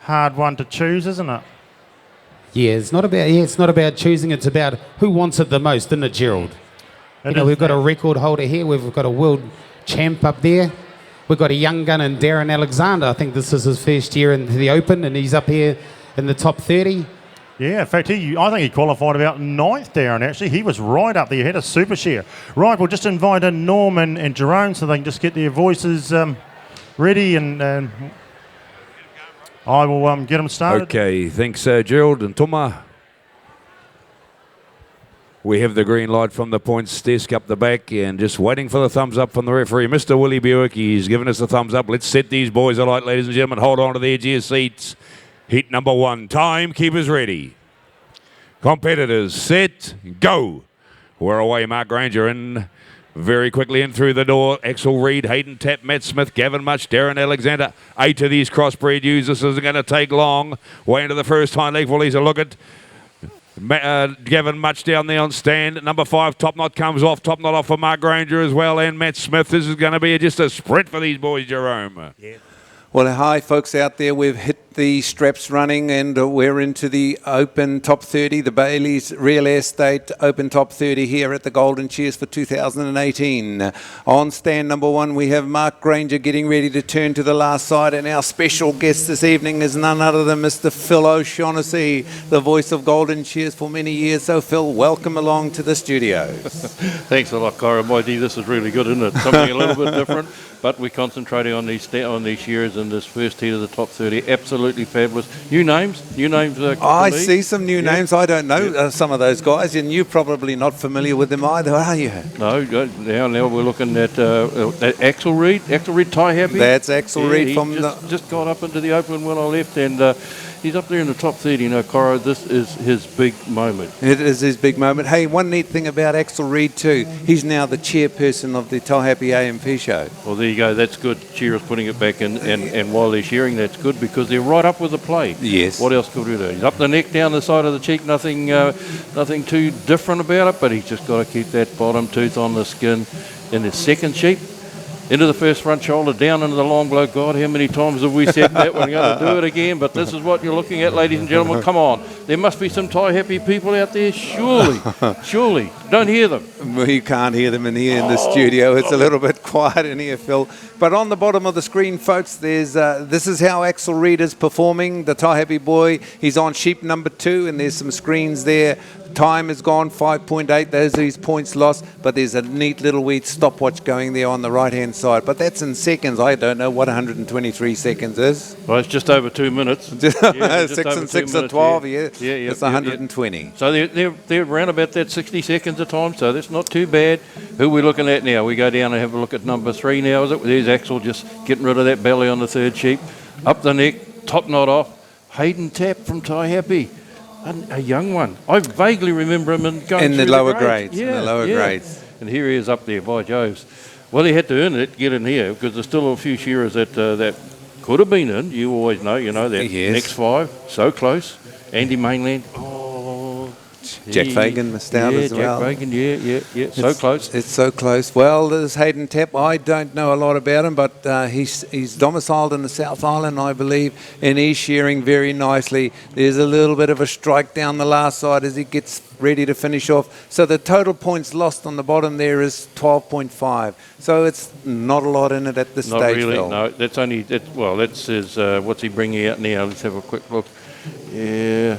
hard one to choose, isn't it? Yeah, it's not about choosing. It's about who wants it the most, isn't it, Gerald? We've got a record holder here. We've got a world champ up there. We've got a young gun in Darren Alexander. I think this is his first year into the Open, and he's up here in the top 30. Yeah, in fact, I think he qualified about 9th, Darren, actually. He was right up there. He had a super share. Right, we'll just invite in Norman and Jerome so they can just get their voices ready, and I will get them started. Okay, thanks, Gerald and Tuma. We have the green light from the points desk up the back and just waiting for the thumbs up from the referee. Mr. Willie Buick, he's given us the thumbs up. Let's set these boys alight, ladies and gentlemen. Hold on to the edge of your seats. Heat number 1. Timekeepers ready. Competitors set, go. We're away. Mark Granger in very quickly in through the door. Axel Reid, Hayden Tapp, Matt Smith, Gavin Much, Darren Alexander. 8 of these crossbred ewes. This isn't going to take long. Way into the first hind leg. Well, he's a look at Gavin Much down there on stand. Number 5, Top Knot comes off. Top Knot off for Mark Granger as well, and Matt Smith. This is going to be just a sprint for these boys, Jerome. Yeah. Well, hi, folks out there. We've hit the straps running, and we're into the Open Top 30, the Bayleys Real Estate Open Top 30 here at the Golden Shears for 2018. On stand number 1, we have Mark Granger getting ready to turn to the last side, and our special guest this evening is none other than Mr. Phil O'Shaughnessy, the voice of Golden Shears for many years. So, Phil, welcome along to the studio. Thanks a lot, Kyra. Mighty, this is really good, isn't it? Something a little bit different, but we're concentrating on these shears in this first heat of the top 30. Absolutely fabulous. New names. I see some new names. I don't know some of those guys, and you're probably not familiar with them either, are you? No. Now we're looking at Axel Reid. Axel Reid, tie happy. That's Axel Reid from just got up into the Open when I left, and he's up there in the top 30 now, Cora. This is his big moment. It is his big moment. Hey, one neat thing about Axel Reid too, he's now the chairperson of the Tauhape AMP show. Well, there you go. That's good. Shearers putting it back in, and while they're shearing, that's good because they're right up with the play. Yes. What else could we do? He's up the neck, down the side of the cheek. Nothing too different about it, but he's just got to keep that bottom tooth on the skin. In his second sheep, into the first front shoulder, down into the long blow. God, how many times have we said that? We're going to do it again, but this is what you're looking at, ladies and gentlemen. Come on. There must be some tie-happy people out there. Surely. Don't hear them. We can't hear them in here in the studio. It's a little bit quiet in here, Phil. But on the bottom of the screen, folks, there's this is how Axel Reid is performing, the tie-happy boy. He's on sheep number 2, and there's some screens there. Time is gone, 5.8. Those are his points lost. But there's a neat little wee stopwatch going there on the right-hand side. But that's in seconds. I don't know what 123 seconds is. Well, it's just over 2 minutes. 6 and 6 are 12, yeah. It's 120. Yeah. So they're around about that 60 seconds a time, so that's not too bad. Who are we looking at now? We go down and have a look at number 3 now, is it? There's Axel just getting rid of that belly on the third sheep. Up the neck, top knot off. Hayden Tapp from Tauhape. A young one. I vaguely remember him in the lower grades. Yeah, in the lower grades. And here he is up there, by Joves. Well, he had to earn it to get in here because there's still a few shearers that could have been in. You always know, that next 5, so close. Andy Mainland. Jack Fagan missed out as well. Jack Fagan, yeah. So close. It's so close. Well, there's Hayden Tapp. I don't know a lot about him, but he's domiciled in the South Island, I believe, and he's shearing very nicely. There's a little bit of a strike down the last side as he gets ready to finish off. So the total points lost on the bottom there is 12.5. So it's not a lot in it at this stage, Not really, Phil. no. That's only, that's his, what's he bringing out now? Let's have a quick look. Yeah.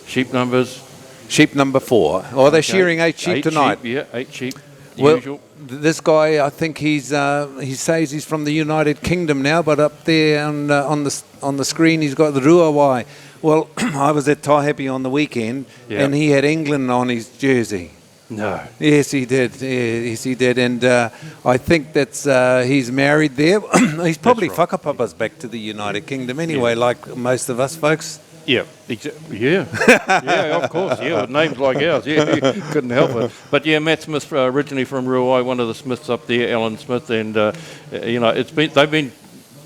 Sheep numbers. Sheep number 4. Oh, they're shearing 8 sheep tonight. 8 sheep. Well, this guy, I think he says he's from the United Kingdom now, but up there on the screen he's got the Ruawai. Well, I was at Tauhape on the weekend, and he had England on his jersey. No. Yes, he did. Yes, he did. And I think that's he's married there. He's probably whakapapa's back to the United Kingdom anyway, like most of us folks. Yeah, yeah, of course, yeah, with names like ours, couldn't help it. But yeah, Matt Smith, originally from Ruai, one of the Smiths up there, Alan Smith, and they've been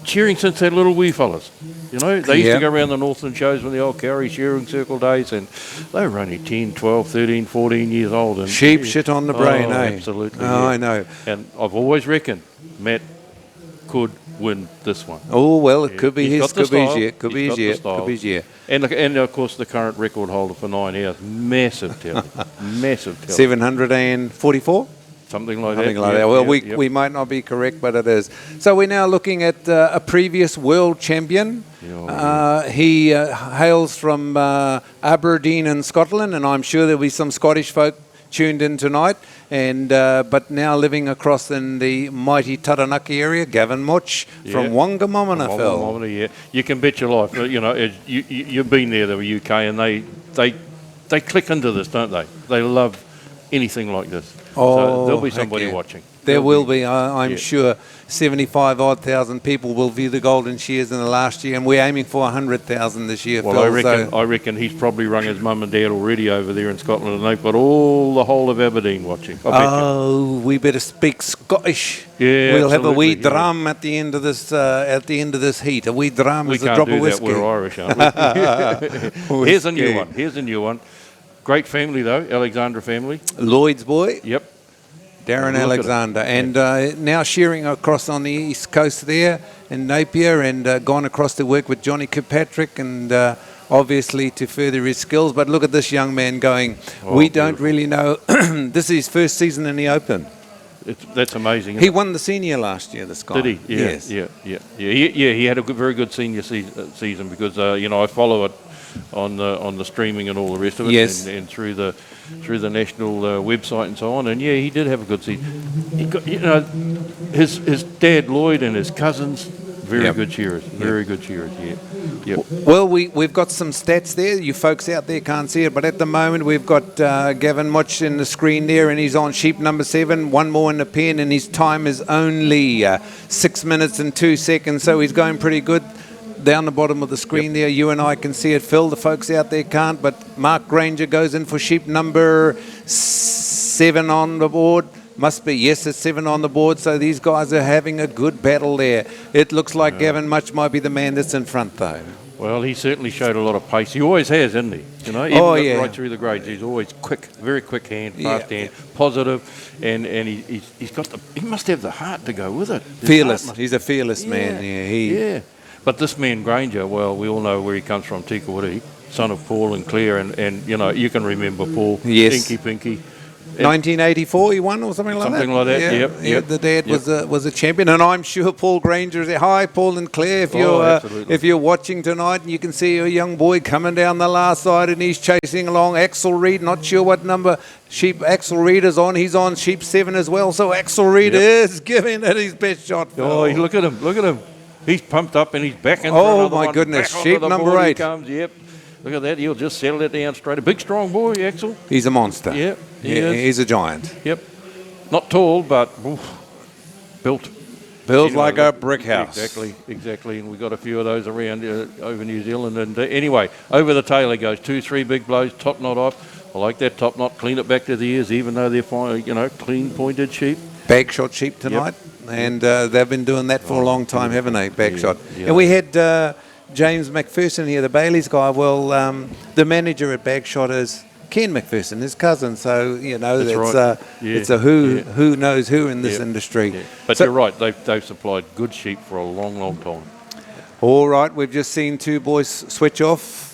cheering since they're little wee fellas. They used to go around the Northland shows when the old Cowrie shearing circle days, and they were only 10, 12, 13, 14 years old. And sheep shit on the brain, eh? Absolutely. Oh, yeah. I know. And I've always reckoned Matt could win this one. Oh, well, it could be He's his, got the could be his style. year, could be He's his got the year, style. could be his year. And of course, the current record holder for 9 hours, massive telly, massive telly. 744? Something like Something that. like yeah, that. Well, yeah, we might not be correct, but it is. So we're now looking at a previous world champion. He hails from Aberdeen in Scotland, and I'm sure there'll be some Scottish folk tuned in tonight. And but now living across in the mighty Taranaki area, Gavin Much from Wangamomana, Phil. Wangamomana, yeah. You can bet your life. You know, you've been there, the UK, and they click into this, don't they? They love anything like this. So there'll be somebody watching. There will be, I'm sure. 75,000 people will view the Golden Shears in the last year, and we're aiming for 100,000 this year. Well, Phil, I reckon he's probably rung his mum and dad already over there in Scotland, and they've got the whole of Aberdeen watching. I bet you. we better speak Scottish. Yeah, we'll have a wee absolutely, drum at the end of this heat. A wee drum We is a can't drop do of whiskey. that. We're Irish, aren't we? Here's a new one. Here's a new one. Great family though, Alexandra family. Lloyd's boy. Yep. Darren Look at Alexander, and now shearing across on the east coast there in Napier, and gone across to work with Johnny Kirkpatrick, and obviously to further his skills. But look at this young man going. We don't really know. This is his first season in the Open. That's amazing. He won the senior last year, this guy. Did he? Yeah, yes. Yeah. He had a very good senior season because I follow it on the streaming and all the rest of it, Yes. and through the national website and so on. And he did have a good season. He got, his dad Lloyd and his cousins, very good shearers, very good shearers. Yeah. Yep. Well, we've got some stats there. You folks out there can't see it, but at the moment we've got Gavin Much in the screen there, and he's on sheep number 7. One more in the pen, and his time is only 6 minutes and 2 seconds. So he's going pretty good. Down the bottom of the screen there, you and I can see it. Phil, the folks out there can't, but Mark Granger goes in for sheep number 7 on the board. Must be, yes, it's 7 on the board, so these guys are having a good battle there. It looks like Gavin Much might be the man that's in front, though. Well, he certainly showed a lot of pace. He always has, hasn't he? Even right through the grades, he's always quick, very quick hand, fast hand, positive, and he's got he must have the heart to go with it. Fearless. He's a fearless man. Yeah. But this man Granger, well, we all know where he comes from, Tikawati, son of Paul and Claire, and you can remember Paul, Yes. Inky Pinky. 1984 he won or something like that. Something like that, yep. The dad was a champion, and I'm sure Paul Granger is there. Hi, Paul and Claire, if you're watching tonight, and you can see a young boy coming down the last side, and he's chasing along. Axel Reed, not sure what number sheep Axel Reed is on. He's on sheep 7 as well, so Axel Reed is giving it his best shot. Oh, look at him. He's pumped up and he's backing. Oh, my goodness. Back Sheep onto the number board 8. He comes, yep. Look at that. He'll just settle it down straight. A big, strong boy, Axel. He's a monster. Yep. He is. He's a giant. Yep. Not tall, but built. Built like a brick house. Exactly. And we've got a few of those around over New Zealand. And anyway, over the tail he goes. 2-3 big blows, top knot off. I like that top knot. Clean it back to the ears, even though they're fine, clean pointed sheep. Bag shot sheep tonight. Yep. And they've been doing that for a long time, haven't they? Back shot. Yeah. And we had James McPherson here, the Bayleys guy. Well, the manager at Bag Shot is Ken McPherson, his cousin. So it's a who knows who in this industry. Yeah. But you're right. They've supplied good sheep for a long, long time. All right, we've just seen 2 boys switch off.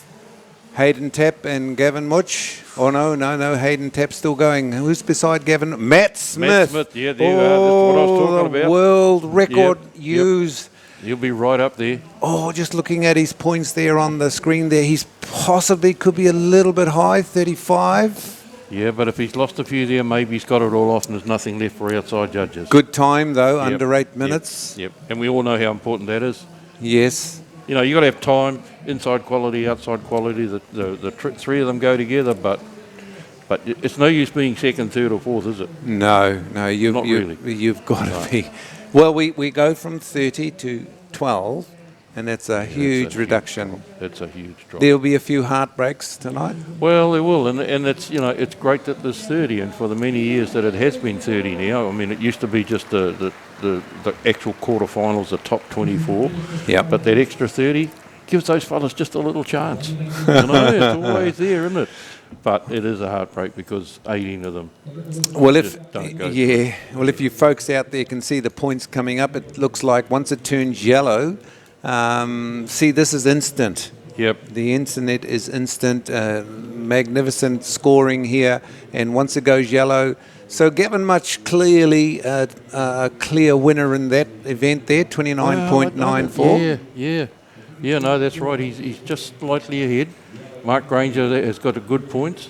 Hayden Tapp and Gavin Much. Oh, no. Hayden Tapp's still going. Who's beside Gavin? Matt Smith. Matt Smith, yeah, there you are. That's what I was talking the about. World record used. He'll be right up there. Oh, just looking at his points there on the screen there, he's possibly could be a little bit high, 35. Yeah, but if he's lost a few there, maybe he's got it all off and there's nothing left for outside judges. Good time, though, under 8 minutes. Yep. And we all know how important that is. Yes. You got to have time, inside quality, outside quality. The 3 of them go together, but it's no use being second, third, or fourth, is it? No, really. You've got to be. Well, we go from 30 to 12, and that's a huge reduction. That's a huge drop. There'll be a few heartbreaks tonight. Well, there will, and it's it's great that there's 30, and for the many years that it has been 30 now. I mean, it used to be just the actual quarterfinals, the top 24. Yeah. But that extra 30 gives those fellas just a little chance. It's always there, isn't it? But it is a heartbreak because 18 of them Well, just don't go. if you folks out there can see the points coming up, it looks like once it turns yellow, see, this is instant. Yep. The internet is instant, magnificent scoring here, and once it goes yellow, so Gavin Much clearly a clear winner in that event there, 29.94. Yeah, no, that's right. He's just slightly ahead. Mark Granger there has got a good point.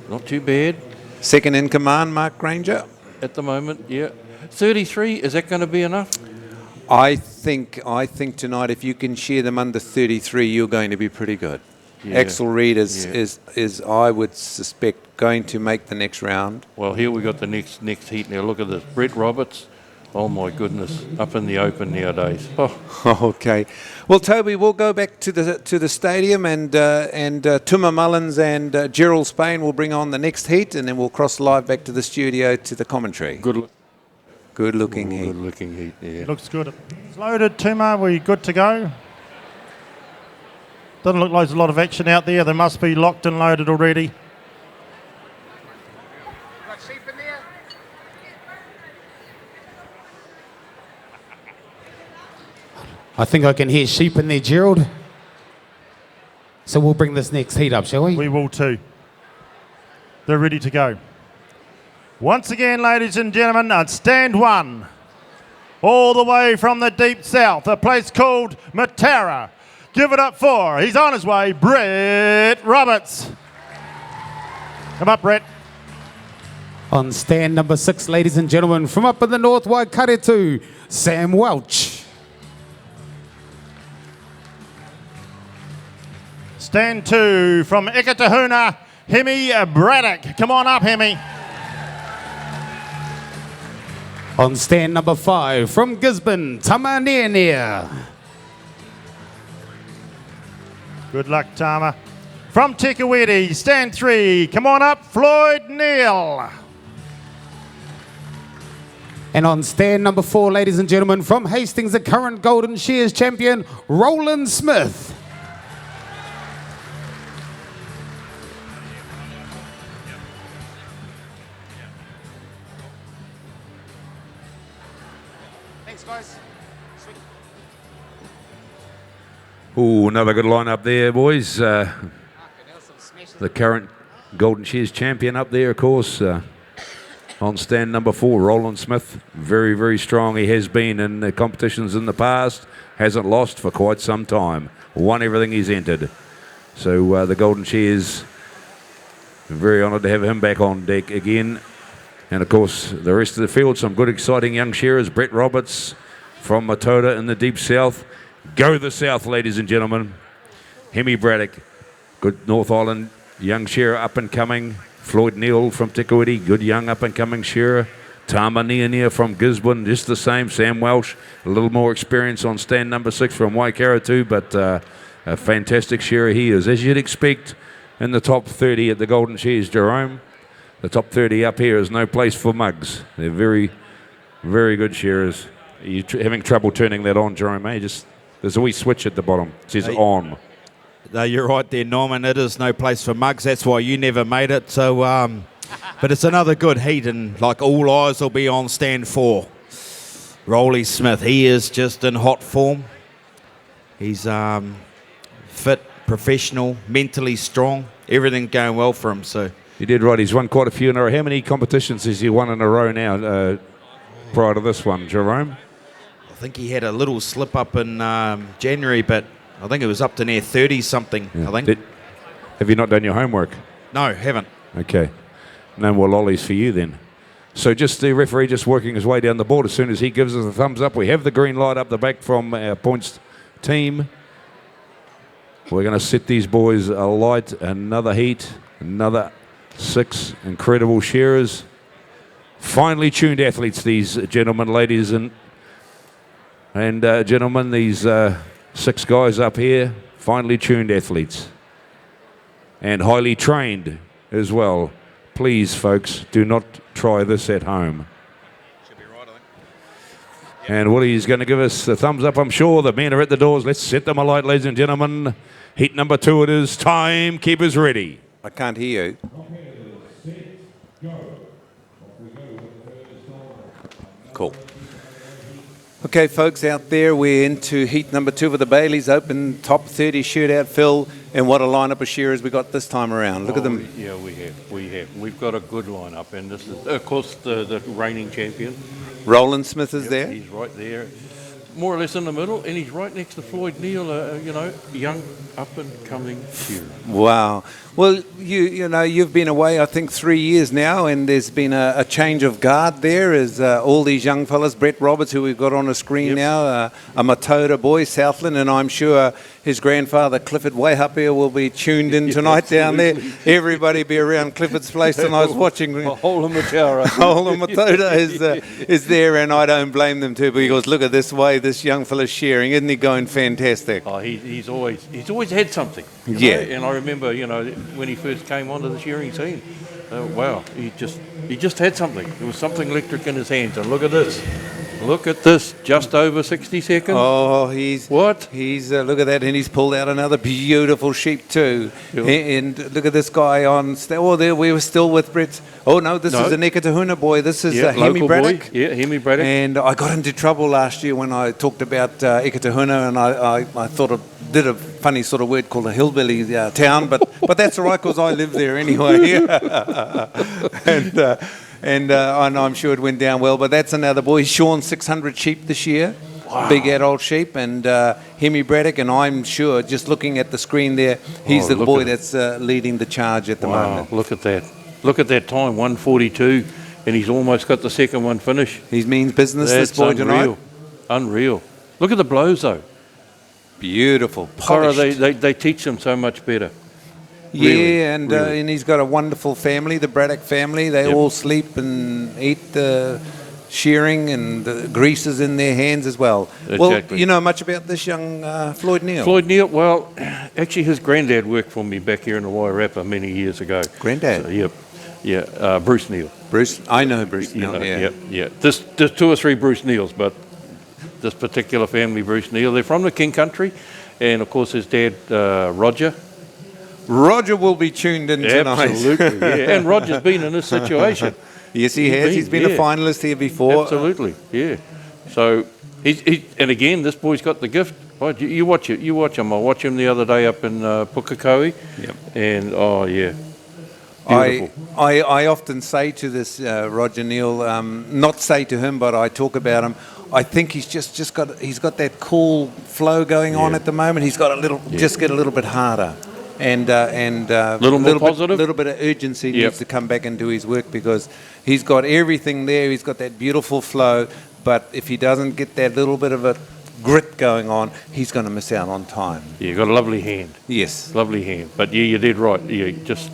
Not too bad. Second in command, Mark Granger. At the moment, yeah. 33, is that going to be enough? I think tonight, if you can share them under 33, you're going to be pretty good. Yeah. Axel Reid is I would suspect going to make the next round. Well, here we got the next heat now. Look at this. Brett Roberts. Oh my goodness, up in the open nowadays. Oh. Okay. Well, Toby, we'll go back to the stadium, and Tuma Mullins and Gerald Spain will bring on the next heat, and then we'll cross live back to the studio to the commentary. Good looking heat. Good looking heat, yeah. Looks good. It's loaded, Tuma. We good to go? Doesn't look like there's a lot of action out there. They must be locked and loaded already. I think I can hear sheep in there, Gerald. So we'll bring this next heat up, shall we? We will too. They're ready to go. Once again, ladies and gentlemen, on stand one, all the way from the deep south, a place called Matara. Give it up for, he's on his way, Brett Roberts. Come up, Brett. On stand number 6, ladies and gentlemen, from up in the north, Waikaretu, Sam Welch. Stand 2 from Ikatahuna, Hemi Braddock. Come on up, Hemi. On stand number 5, from Gisborne, Tama Near. Good luck, Tama. From Tekawiti, stand 3. Come on up, Floyd Neal. And on stand number 4, ladies and gentlemen, from Hastings, the current Golden Shears champion, Roland Smith. Thanks, guys. Sweet. Ooh, another good lineup there, boys. The current Golden Shears champion up there, of course. On stand number 4, Roland Smith. Very, very strong. He has been in the competitions in the past. Hasn't lost for quite some time. Won everything he's entered. So the Golden Shears, very honoured to have him back on deck again. And of course, the rest of the field, some good, exciting young shearers. Brett Roberts from Matota in the deep south. Go the south, ladies and gentlemen. Hemi Braddock, good North Island young shearer, up and coming. Floyd Neal from Tikawiti, good young up and coming shearer. Tama Nia from Gisborne, just the same. Sam Welsh, a little more experience on stand number 6 from Waikaretu, but a fantastic shearer he is, as you'd expect in the top 30 at the Golden Shears, Jerome. The top 30 up here is no place for mugs. They're very, very good shearers. Are you having trouble turning that on, Jerome? There's a wee switch at the bottom. It says on. No, you're right there, Norman. It is no place for mugs. That's why you never made it. So, but it's another good heat, and like all eyes will be on stand 4. Rolly Smith. He is just in hot form. He's fit, professional, mentally strong. Everything going well for him. So. You did right. He's won quite a few in a row. How many competitions has he won in a row now prior to this one, Jerome? I think he had a little slip up in January, but I think it was up to near 30-something, Yeah. I think. Have you not done your homework? No, haven't. Okay. No more lollies for you then. So just the referee just working his way down the board. As soon as he gives us a thumbs up, we have the green light up the back from our points team. We're going to set these boys alight. Another heat, another 6 incredible shearers. Finely tuned athletes, these gentlemen, ladies and gentlemen, these 6 guys up here, finely tuned athletes and highly trained as well. Please, folks, do not try this at home. Should be right, I think. And Willie's going to give us the thumbs up, I'm sure. The men are at the doors. Let's set them alight, ladies and gentlemen. Heat number 2 it is. Timekeepers ready. I can't hear you. Cool. Okay, folks out there, we're into heat number 2 of the Bayleys Open Top 30 Shootout, Phil. And what a lineup of shearers we got this time around. Look at them. Yeah, we have. We've got a good lineup, and this is, of course, the reigning champion. Roland Smith is there. He's right there, more or less in the middle, and he's right next to Floyd Neal, young, up-and-coming shearer. Wow. Well, you've been away, I think, 3 years now, and there's been a change of guard there as all these young fellas, Brett Roberts, who we've got on the screen now, a Matoda boy, Southland, and I'm sure his grandfather, Clifford Wairarapa, will be tuned in tonight down there. Everybody be around Clifford's place, and I was watching. Whole of Matara. Whole of Matoda is there, and I don't blame them too, because look at this way this young fella's shearing. Isn't he going fantastic? Oh, he's always had something. you know? And I remember, when he first came onto the shearing scene, wow, he just had something. There was something electric in his hands. And look at this, just over 60 seconds. Oh, he's look at that, and he's pulled out another beautiful sheep too. Yep. And look at this guy on. There we were still with Brett. Oh no, this is an Ekatahuna boy. This is Hemi Braddock. Boy. Yeah, Hemi Braddock. And I got into trouble last year when I talked about Ekatahuna, and I thought did a funny sort of word called a hillbilly town, but that's all right because I live there anyway. And I'm sure it went down well. But that's another boy. He's shorn 600 sheep this year. Wow. Big adult sheep. And Hemi Braddock, and I'm sure, just looking at the screen there, he's the boy that's leading the charge at the moment. Look at that. Look at that time, 1:42, and he's almost got the second one finished. He means business, this boy tonight. Unreal. Look at the blows, though. Beautiful. Cora, they teach them so much better. Really, and he's got a wonderful family, the Braddock family. They all sleep and eat the shearing, and the grease is in their hands as well. Exactly. Well, you know much about this young Floyd Neal? Floyd Neal, well, actually his granddad worked for me back here in the Wairarapa many years ago. Granddad? So, Bruce Neal. Bruce, I know Bruce Neal, yeah. There's 2 or 3 Bruce Neals, but this particular family, Bruce Neal, they're from the King Country, and of course his dad, Roger. Roger will be tuned in tonight. Absolutely, yeah. And Roger's been in this situation. Yes, he has. He's been a finalist here before. Absolutely, yeah. So, and again, this boy's got the gift. You watch it. You watch him. I watched him the other day up in Pukekohe. Yep. And, beautiful. I often say to this Roger Neal, not say to him, but I talk about him. I think he's just got that cool flow going on at the moment. He's got just get a little bit harder. And a little bit of urgency needs to come back and do his work, because he's got everything there. He's got that beautiful flow, but if he doesn't get that little bit of a grit going on, he's going to miss out on time. Yeah, you've got a lovely hand. Yes. Lovely hand. But yeah, you did right. Yeah, just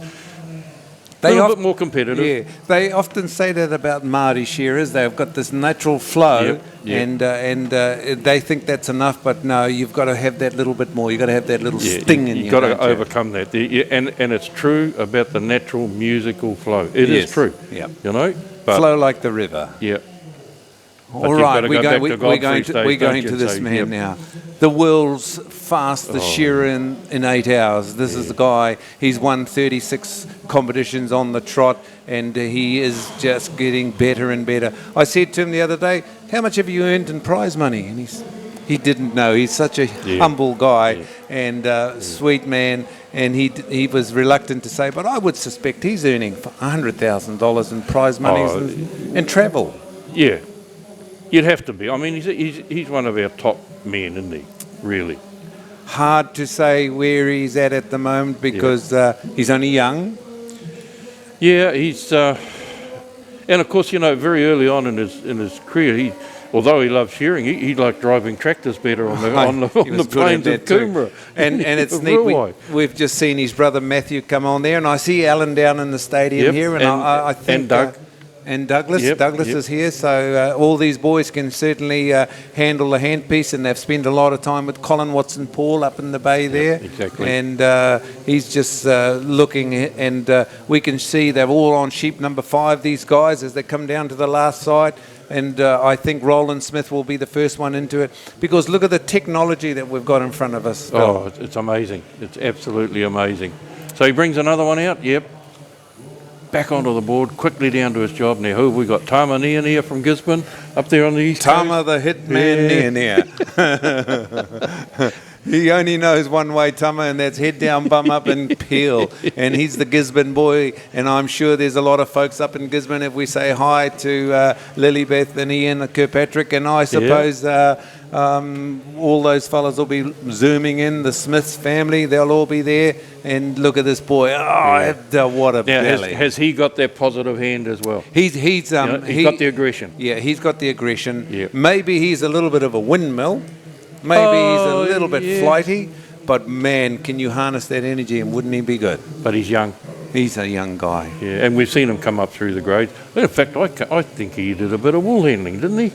a little bit more competitive. Yeah, they often say that about Māori shearers. They've got this natural flow, and they think that's enough. But no, you've got to have that little bit more. You've got to have that little sting in you. You've got to overcome that. And it's true about the natural musical flow. It is true. Yeah. Flow like the river. Yeah. All right, we're going to this man now. The world's fastest shearer in 8 hours. This is the guy. He's won 36 competitions on the trot, and he is just getting better and better. I said to him the other day, "How much have you earned in prize money?" And he didn't know. He's such a humble guy and sweet man, and he was reluctant to say, but I would suspect he's earning $100,000 in prize money and travel. Yeah. You'd have to be. I mean, he's one of our top men, isn't he? Really. Hard to say where he's at the moment, because he's only young. Yeah, he's, and of course, very early on in his career, although he loved shearing, he liked driving tractors better on the plains of Coomera. And it's neat. We've just seen his brother Matthew come on there, and I see Alan down in the stadium here, and I think and Doug. And Douglas. Douglas is here, so all these boys can certainly handle the handpiece, and they've spent a lot of time with Colin Watson-Paul up in the bay there. Exactly. And he's just looking, and we can see they're all on sheep number 5, these guys, as they come down to the last side. And I think Roland Smith will be the first one into it, because look at the technology that we've got in front of us. Oh, it's amazing. It's absolutely amazing. So he brings another one out. Yep. Back onto the board, quickly down to his job. Now, who have we got? Tama Near from Gisborne, up there on the east Tama coast. the hitman near. He only knows one way, Tama, and that's head down, bum up, and peel. And he's the Gisborne boy, and I'm sure there's a lot of folks up in Gisborne. If we say hi to Lilybeth and Ian Kirkpatrick, and I suppose all those fellas will be zooming in. The Smiths family, they'll all be there. And look at this boy. What a belly. Has he got that positive hand as well? He's got the aggression. Yeah, he's got the aggression. Yep. Maybe he's a little bit of a windmill. Maybe he's a little bit flighty. But man, can you harness that energy, and wouldn't he be good? But he's young. He's a young guy. Yeah, and we've seen him come up through the grades. In fact, I think he did a bit of wool handling, didn't he?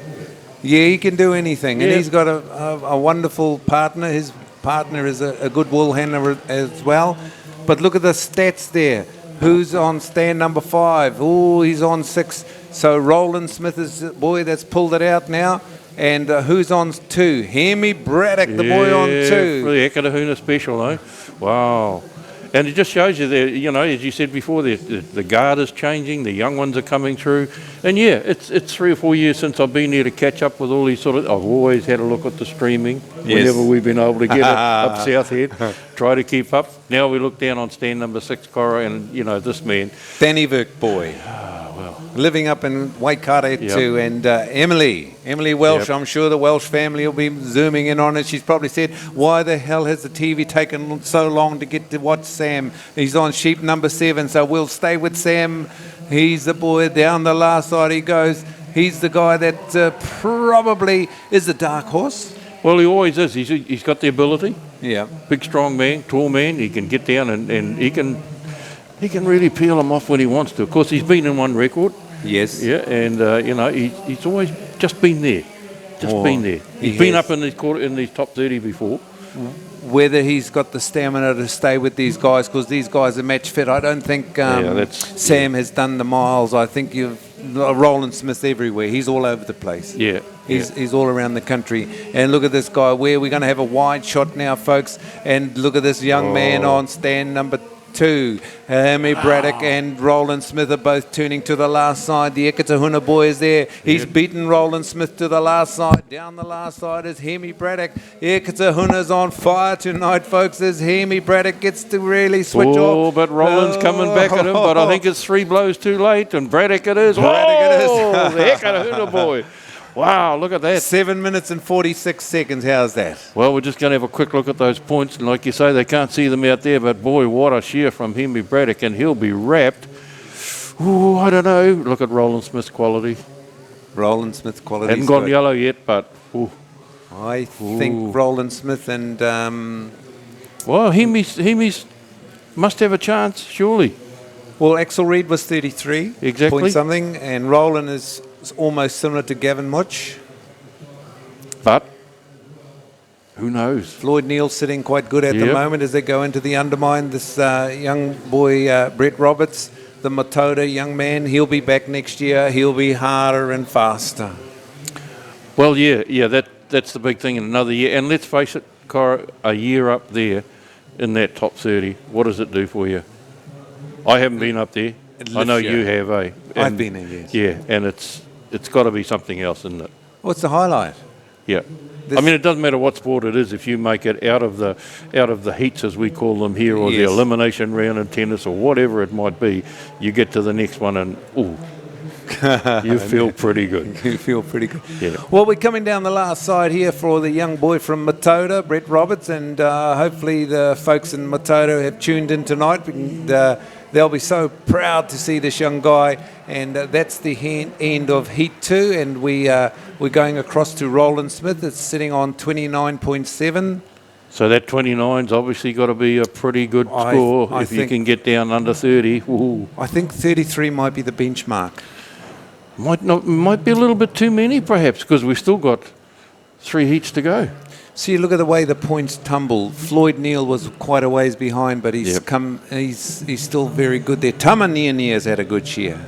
Yeah, he can do anything. And Yeah. he's got a wonderful partner. His partner is a good wool handler as well. But look at the stats there. Who's on stand number 5? Oh, he's on 6. So Roland Smith is the boy that's pulled it out now. And who's on 2? Hemi Braddock, the boy on 2. For the Ekatahuna special, eh? Wow. And it just shows you there, as you said before, the guard is changing, the young ones are coming through. And yeah, it's 3 or 4 years since I've been here to catch up with all these I've always had a look at the streaming whenever we've been able to get it up South Head, try to keep up. Now we look down on stand number 6, Cora, and this man. Danny Virk boy. Living up in Waikare too, and Emily Welsh. I'm sure the Welsh family will be zooming in on it. She's probably said, why the hell has the TV taken so long to get to watch Sam? He's on sheep number 7, so we'll stay with Sam. He's the boy down the last side he goes. He's the guy that probably is the dark horse. Well, he always is. He's got the ability. Yeah. Big, strong man, tall man. He can get down and he can really peel him off when he wants to. Of course, he's been in one record. Yes. Yeah, and he's always just been there. Been there. He's been up in these top 30 before. Whether he's got the stamina to stay with these guys, because these guys are match fit. I don't think Sam has done the miles. I think Roland Smith everywhere. He's all over the place. Yeah. He's all around the country. And look at this guy. We're going to have a wide shot now, folks. And look at this young man on stand number 2. Hemi Braddock and Roland Smith are both turning to the last side. The Ekatahuna boy is there. He's beaten Roland Smith to the last side. Down the last side is Hemi Braddock. Ekatahuna's on fire tonight, folks, as Hemi Braddock gets to really switch off. Oh, but Roland's coming back at him, but I think it's 3 blows too late, and Braddock it is. Braddock it is. The Ekatahuna boy. Wow, look at that. 7 minutes and 46 seconds. How's that? Well, we're just going to have a quick look at those points. And like you say, they can't see them out there. But, boy, what a shear from Hemi Braddock. And he'll be wrapped. Ooh, I don't know. Look at Roland Smith's quality. Roland Smith's quality. Hasn't gone yellow yet, but... Ooh. I think Roland Smith and... well, Hemi's must have a chance, surely. Well, Axel Reed was 33. Exactly. Point something. And Roland is almost similar to Gavin Much. But who knows? Floyd Neal's sitting quite good at the moment as they go into the undermine. This young boy, Brett Roberts, the Matoda young man, he'll be back next year. He'll be harder and faster. Well, that's the big thing in another year. And let's face it, Cora, a year up there in that top 30, what does it do for you? I haven't been up there. I know you have, eh? I've been there, yes. Yeah, and it's got to be something else, isn't it? What's the highlight? Yeah. I mean, it doesn't matter what sport it is. If you make it out of the heats, as we call them here, or the elimination round in tennis, or whatever it might be, you get to the next one and, ooh, you feel pretty good. You feel pretty good. Yeah. Well, we're coming down the last side here for the young boy from Matoda, Brett Roberts, and hopefully the folks in Matoda have tuned in tonight. And, they'll be so proud to see this young guy, and that's the end of Heat 2, and we're going across to Roland Smith. It's sitting on 29.7. So that 29's obviously got to be a pretty good score if you can get down under 30. Ooh. I think 33 might be the benchmark. Might be a little bit too many, perhaps, because we've still got 3 heats to go. So you look at the way the points tumble. Floyd Neal was quite a ways behind, but he's he's still very good there. Tama Near's had a good shear.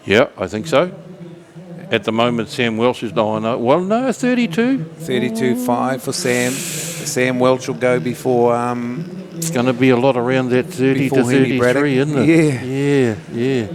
Yeah, I think so. At the moment, Sam Welsh is dying. Well, no, 32. 32.5 for Sam. Sam Welch will go before. It's going to be a lot around that 30 to Before Henry 33, isn't it? Yeah.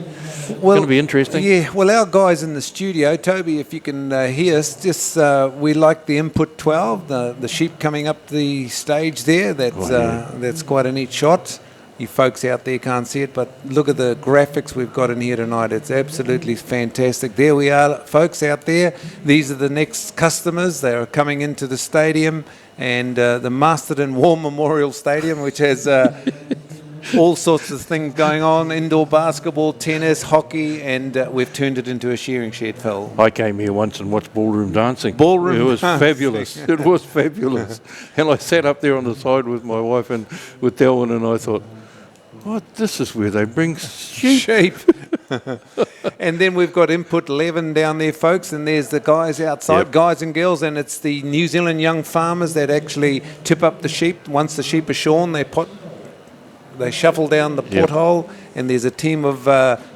It's going to be interesting. Yeah, well, our guys in the studio, Toby, if you can hear us, just we like the input 12, the sheep coming up the stage there. That's quite a neat shot. You folks out there can't see it, but look at the graphics we've got in here tonight. It's absolutely fantastic. There we are, folks out there. These are the next customers. They are coming into the stadium, and the Masterton War Memorial Stadium, which has all sorts of things going on, indoor basketball, tennis, hockey, and we've turned it into a shearing shed, Phil. I came here once and watched ballroom dancing. It was dancing. fabulous. It was fabulous. And I sat up there on the side with my wife and with Delwyn, and I thought, what? This is where they bring sheep. And then we've got input 11 down there, folks, and there's the guys outside, guys and girls, and it's the New Zealand young farmers that actually tip up the sheep. Once the sheep are shorn, they shuffle down the porthole, and there's a team of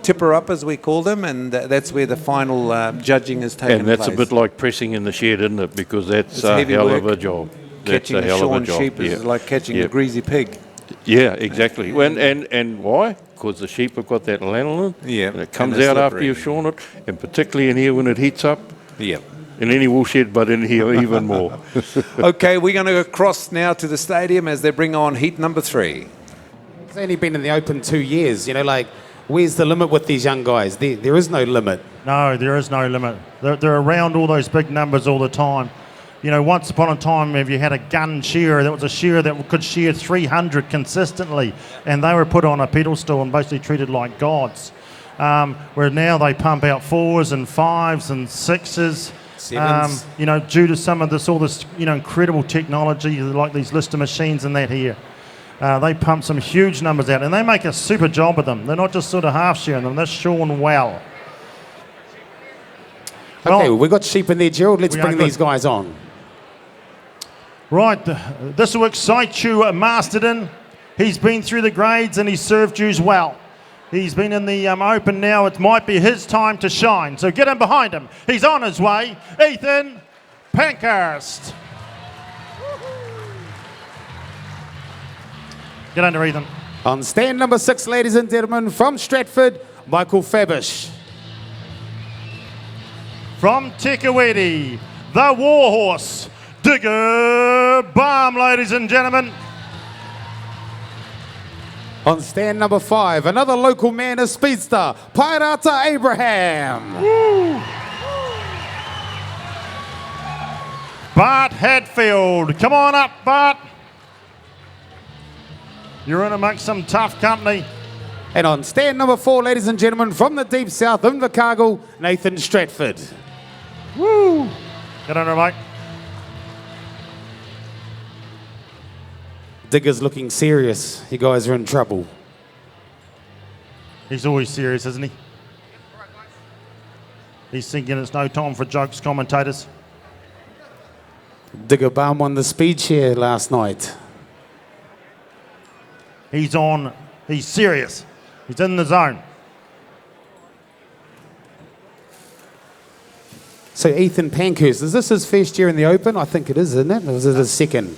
tipper-uppers, we call them, and that's where the final judging is taken place. And that's a bit like pressing in the shed, isn't it? Because that's a hell of a job. Catching a shorn sheep is like catching a greasy pig. Yeah, exactly. And why? Because the sheep have got that lanolin, and it comes out after you've shorn it, and particularly in here when it heats up. Yeah. In any wool shed, but in here even more. Okay, we're going to go across now to the stadium as they bring on heat number 3. It's only been in the Open 2 years. Where's the limit with these young guys? There is no limit. No, there is no limit. They're around all those big numbers all the time. Once upon a time, if you had a gun shearer, that was a shearer that could shear 300 consistently, and they were put on a pedestal and basically treated like gods. Where now they pump out 4s and 5s and 6s. 7s. Due to some of all this, incredible technology, like these lister machines and that here. They pump some huge numbers out, and they make a super job of them. They're not just sort of half shearing them, they're shorn well. Okay, we've got sheep in there, Gerald. Let's bring these guys on. Right, this will excite you, Masterton. He's been through the grades and he's served you well. He's been in the Open now. It might be his time to shine. So get him behind him. He's on his way. Ethan Pankhurst. Get under, Ethan. On stand number 6, ladies and gentlemen, from Stratford, Michael Fabish. From Tekawiti, the Warhorse, Digger Balm, ladies and gentlemen. On stand number 5, another local man, a speedster, Wairarapa Abraham. Woo. Bart Hadfield, come on up, Bart. You're in amongst some tough company. And on stand number 4, ladies and gentlemen, from the deep south, Invercargill, Nathan Stratford. Woo! Get under, mate. Digger's looking serious. You guys are in trouble. He's always serious, isn't he? He's thinking it's no time for jokes, commentators. Digger Balm won the speed share last night. He's on. He's serious. He's in the zone. So Ethan Pankhurst, is this his first year in the Open? I think it is, isn't it? Or is it his second?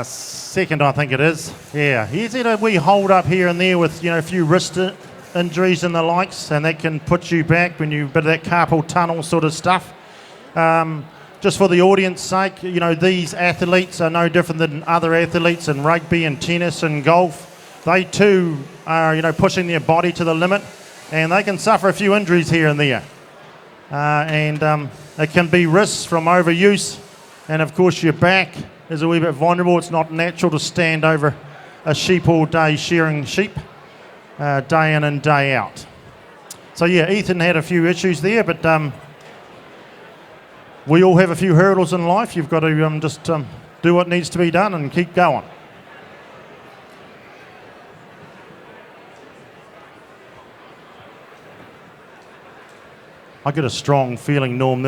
Second, I think it is. Yeah, he's had a wee hold up here and there with a few wrist injuries and the likes, and that can put you back when you bit of that carpal tunnel sort of stuff. Just for the audience sake, these athletes are no different than other athletes in rugby and tennis and golf. They too are, pushing their body to the limit, and they can suffer a few injuries here and there. And it can be risks from overuse, and of course your back is a wee bit vulnerable. It's not natural to stand over a sheep all day shearing sheep, day in and day out. So yeah, Ethan had a few issues there, but we all have a few hurdles in life. You've got to just do what needs to be done and keep going. I get a strong feeling, Norm,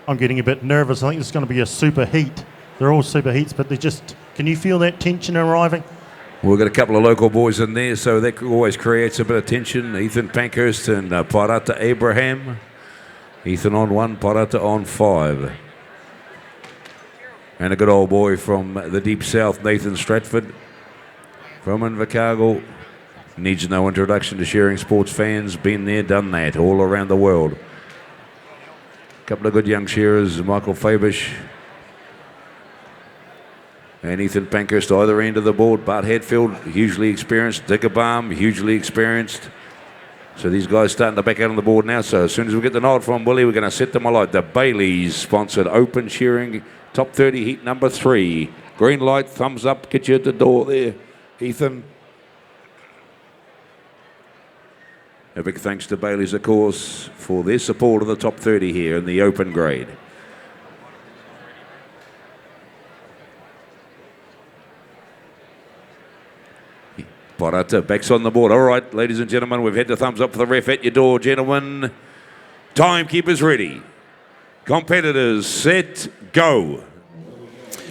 I'm getting a bit nervous. I think this is going to be a super heat. They're all super heats, but can you feel that tension arriving? We've got a couple of local boys in there, so that always creates a bit of tension. Ethan Pankhurst and Wairarapa Abraham. Ethan on 1, Wairarapa on 5. And a good old boy from the deep south, Nathan Stratford from Invercargill. Needs no introduction to Shearing sports fans. Been there, done that, all around the world. Couple of good young shearers, Michael Fabish and Ethan Pankhurst either end of the board. Bart Hatfield, hugely experienced. Digger Balm, hugely experienced. So these guys starting to back out on the board now. So as soon as we get the nod from Willie, we're going to set them alight. The Bayleys sponsored Open Shearing Top 30 heat number 3. Green light, thumbs up, get you at the door there, Ethan. A big thanks to Bayleys, of course, for their support of the top 30 here in the open grade. Parata backs on the board. All right, ladies and gentlemen, we've had the thumbs up for the ref at your door, gentlemen. Timekeepers ready. Competitors set, go.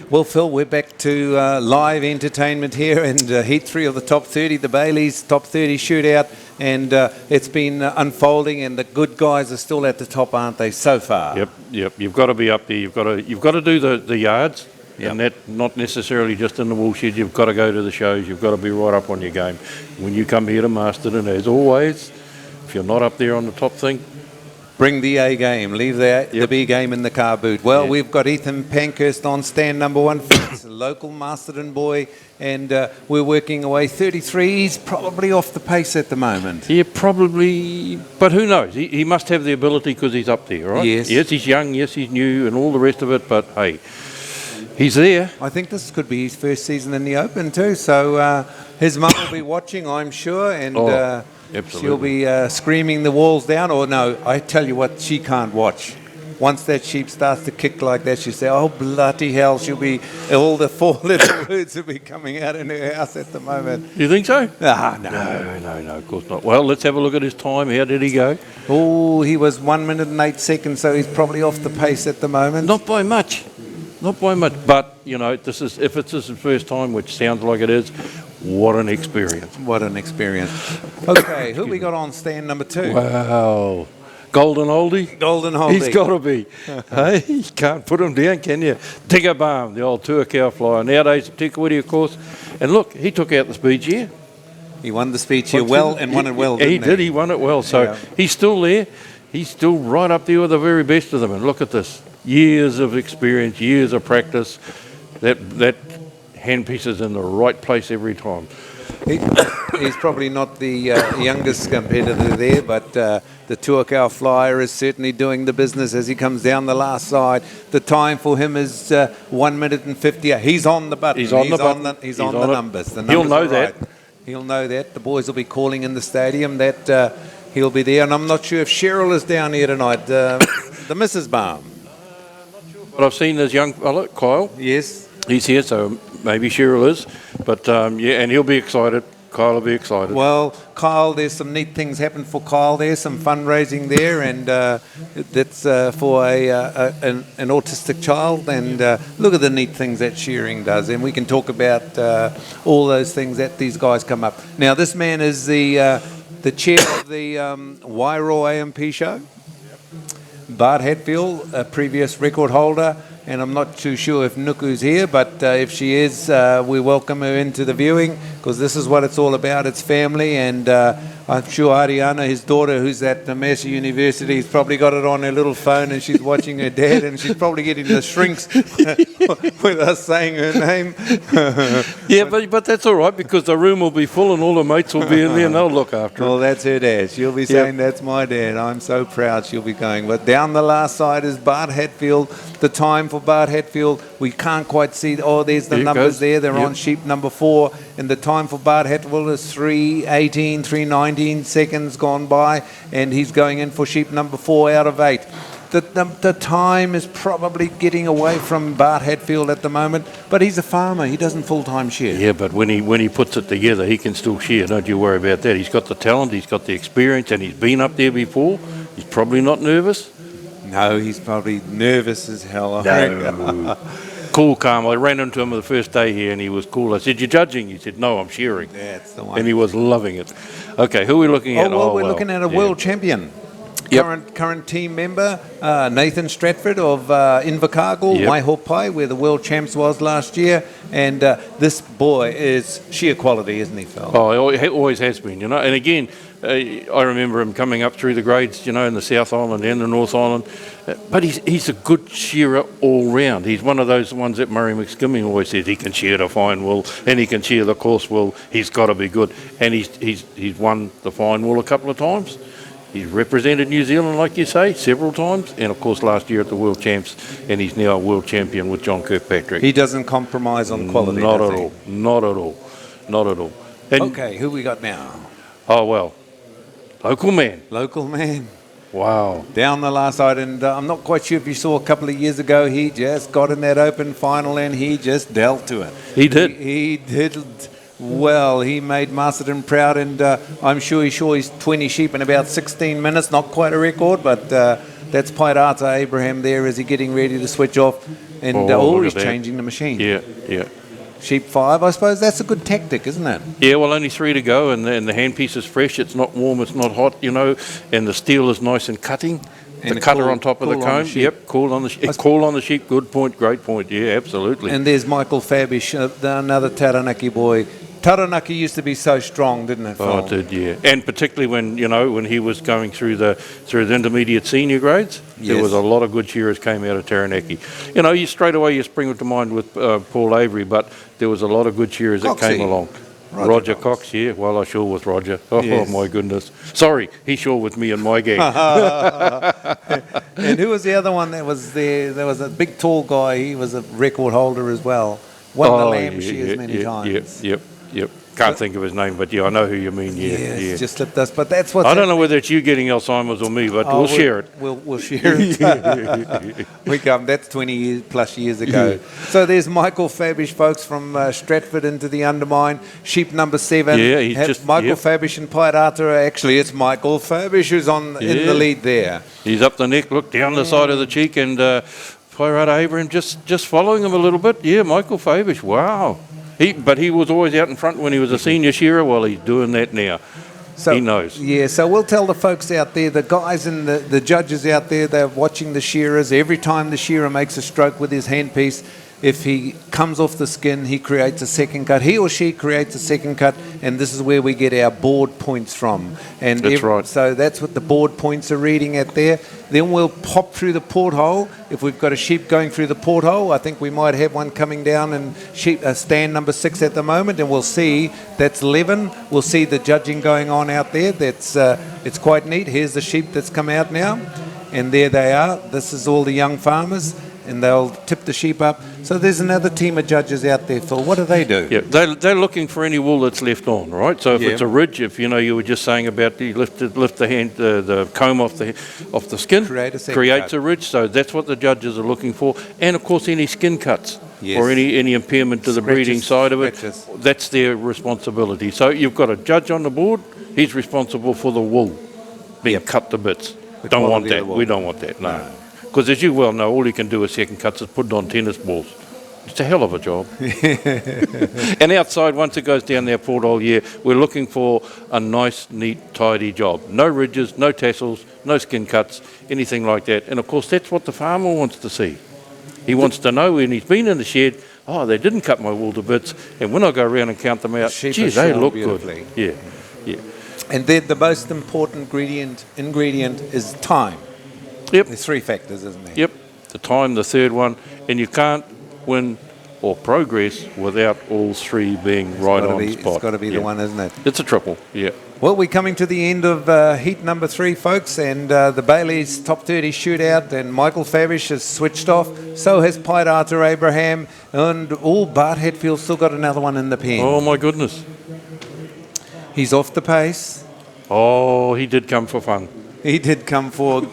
Well, Phil, we're back to live entertainment here and Heat 3 of the top 30, the Bayleys top 30 shootout, and it's been unfolding, and the good guys are still at the top, aren't they, so far? Yep. You've got to be up there. You've got to do the yards, and that not necessarily just in the wool shed. You've got to go to the shows. You've got to be right up on your game. When you come here to Masterton, as always, if you're not up there on the top thing, bring the A game, leave the B game in the car boot. Well, we've got Ethan Pankhurst on stand number 1. He's a local Masterton boy, and we're working away 33. He's probably off the pace at the moment. yeah, probably, but who knows? He must have the ability because he's up there, right? Yes. Yes, he's young. Yes, he's new, and all the rest of it. But hey, he's there. I think this could be his first season in the Open too, so his mum will be watching, I'm sure, and she'll be screaming the walls down. Or no, I tell you what, she can't watch. Once that sheep starts to kick like that, she'll say, oh, bloody hell, she'll be, all the 4 little words will be coming out in her house at the moment. You think so? No, Of course not. Well, let's have a look at his time. How did he go? Oh, he was 1 minute and 8 seconds, so he's probably off the pace at the moment. Not by much. But, you know, if it's his first time, which sounds like it is, what an experience. What an experience. Okay, who we got on stand number 2? Wow. Golden Oldie? Golden Oldie. He's got to be. Hey, you can't put him down, can you? Digger Balm, the old tour cow flyer. Nowadays, Tikawiti, of course. And look, he took out the speed here. He won the speech here well and won it well, didn't he? He did, he won it well. So he's still there. He's still right up there with the very best of them. And look at this. Years of experience, years of practice. That handpiece is in the right place every time. He's probably not the youngest competitor there, but the tour cow flyer is certainly doing the business as he comes down the last side. The time for him is 1 minute and 50. He's on the button. He's on the button. He's on the numbers. The numbers He'll know right. that. He'll know that. The boys will be calling in the stadium that he'll be there. And I'm not sure if Cheryl is down here tonight. The Mrs. Balm. But I've seen this young fella, Kyle. Yes. He's here, so maybe Cheryl is. But, and he'll be excited. Kyle will be excited. Well, Kyle, there's some neat things happen for Kyle there, some fundraising there, and that's for an autistic child. And look at the neat things that Shearing does. And we can talk about all those things that these guys come up. Now, this man is the chair of the Wairarapa AMP show. Bart Hatfield, a previous record holder, and I'm not too sure if Nuku's here, but if she is, we welcome her into the viewing, because this is what it's all about. It's family, and I'm sure Ariana, his daughter, who's at the Massey University, has probably got it on her little phone, and she's watching her dad, and she's probably getting the shrinks with us saying her name. Yeah, but that's all right, because the room will be full and all the mates will be in there and they'll look after her. Well, that's her dad. She'll be saying, that's my dad. I'm so proud she'll be going. But down the last side is Bart Hatfield. The time for Bart Hatfield, we can't quite see. Oh, there's the numbers there. They're on sheep number 4. And the time for Bart Hatfield is 3:18, 3:19 seconds gone by. And he's going in for sheep number 4 out of 8. The time is probably getting away from Bart Hatfield at the moment, but he's a farmer. He doesn't full-time shear. Yeah, but when he puts it together, he can still shear. Don't you worry about that. He's got the talent, he's got the experience, and he's been up there before. He's probably not nervous. No, he's probably nervous as hell. No. Cool, calm. I ran into him the first day here, and he was cool. I said, "You're judging?" He said, "No, I'm shearing." That's the one. And he was loving it. Okay, who are we looking at? We're looking at a world champion. Yep. current team member, Nathan Stratford of Invercargill, Yep. Waihopai, where the world champs was last year. And this boy is sheer quality, isn't he, Phil? Oh, he always has been, And again, I remember him coming up through the grades, in the South Island and the North Island. But he's a good shearer all round. He's one of those ones that Murray McSkimming always said, he can shear the fine wool and he can shear the coarse wool. He's got to be good. And he's won the fine wool a couple of times. He's represented New Zealand, like you say, several times. And, of course, last year at the World Champs. And he's now a world champion with John Kirkpatrick. He doesn't compromise on quality, Not does at he? all. Not at all. Not at all. And, Okay, who we got now? Oh, well, local man. Local man. Wow. Down the last side, and I'm not quite sure if you saw a couple of years ago, he just got in that open final and he just dealt to it. He did. He did well. He made Masterton proud, and I'm sure he saw his 20 sheep in about 16 minutes. Not quite a record, but that's Pairata Abraham there. Is he getting ready to switch off? And look he's at that. changing the machine. Yeah. Sheep 5, I suppose that's a good tactic, isn't it? Yeah, well, only 3 to go, and the handpiece is fresh. It's not warm, it's not hot, and the steel is nice and cutting. And the cutter cool- on top of the cool on comb. the sheep. Yep, cool on the sheep. Cool on the sheep. Good point, great point. Yeah, absolutely. And there's Michael Fabish, another Taranaki boy. Taranaki used to be so strong, didn't it, Phil? Oh, it did, yeah. And particularly when he was going through the intermediate senior grades, there Yes. was a lot of good shearers came out of Taranaki. You straight away you spring to mind with Paul Avery, but there was a lot of good shearers that Coxie. came along. Roger Cox, yeah. Well, I sure with Roger. Oh, Yes. my goodness. Sorry, he sure with me and my gang. And who was the other one that was there? There was a big tall guy. He was a record holder as well. Won the lamb shears many times. Yep. Can't think of his name, but yeah, I know who you mean. Yeah. It's just slipped us. But that's what I don't know whether it's you getting Alzheimer's or me, but we'll share it. We'll share it. We come. That's 20 plus years ago. So there's Michael Fabish, folks, from Stratford into the Undermine. Sheep number 7. Yeah, he's just Michael Fabish and Pairata. Actually, it's Michael Fabish who's in the lead there. He's up the neck, look down the side of the cheek, and Wairarapa Abraham just following him a little bit. Yeah, Michael Fabish. Wow. But he was always out in front when he was a senior shearer. Well, he's doing that now. So, he knows. Yeah, so we'll tell the folks out there, the guys and the judges out there, they're watching the shearers. Every time the shearer makes a stroke with his handpiece, if he comes off the skin, he creates a second cut. He or she creates a second cut, and this is where we get our board points from. And That's right. So that's what the board points are reading at there. Then we'll pop through the porthole. If we've got a sheep going through the porthole, I think we might have one coming down and stand number 6 at the moment, and we'll see that's 11. We'll see the judging going on out there. That's it's quite neat. Here's the sheep that's come out now, and there they are. This is all the young farmers, and they'll tip the sheep up. So there's another team of judges out there, Phil. What do? Yeah, they're looking for any wool that's left on, right? So if it's a ridge, if you were just saying about you lift the comb off the skin, Creates a ridge. So that's what the judges are looking for, and of course any skin cuts or any impairment to the breeding side of it. Scratches. That's their responsibility. So you've got a judge on the board. He's responsible for the wool being cut to bits. Don't want quality of that. the wool. We don't want that. No. Because as you well know, all you can do with second cuts is put it on tennis balls. It's a hell of a job. And outside, once it goes down there porthole, we're looking for a nice, neat, tidy job. No ridges, no tassels, no skin cuts, anything like that. And of course, that's what the farmer wants to see. He wants to know when he's been in the shed, they didn't cut my wool to bits. And when I go around and count them out, sheep geez, are they shorn look beautifully. good. Yeah. And then the most important ingredient is time. Yep. There's 3 factors, isn't there? Yep, the time, the third one, and you can't win or progress without all 3 being right on spot. It's got to be the one, isn't it? It's a triple, yeah. Well, we're coming to the end of heat number 3, folks, and the Bayleys top 30 shootout, and Michael Fabish has switched off. So has Pairata Abraham, and all Bart Hetfield's still got another one in the pen. Oh, my goodness. He's off the pace. Oh, he did come for fun. He did come for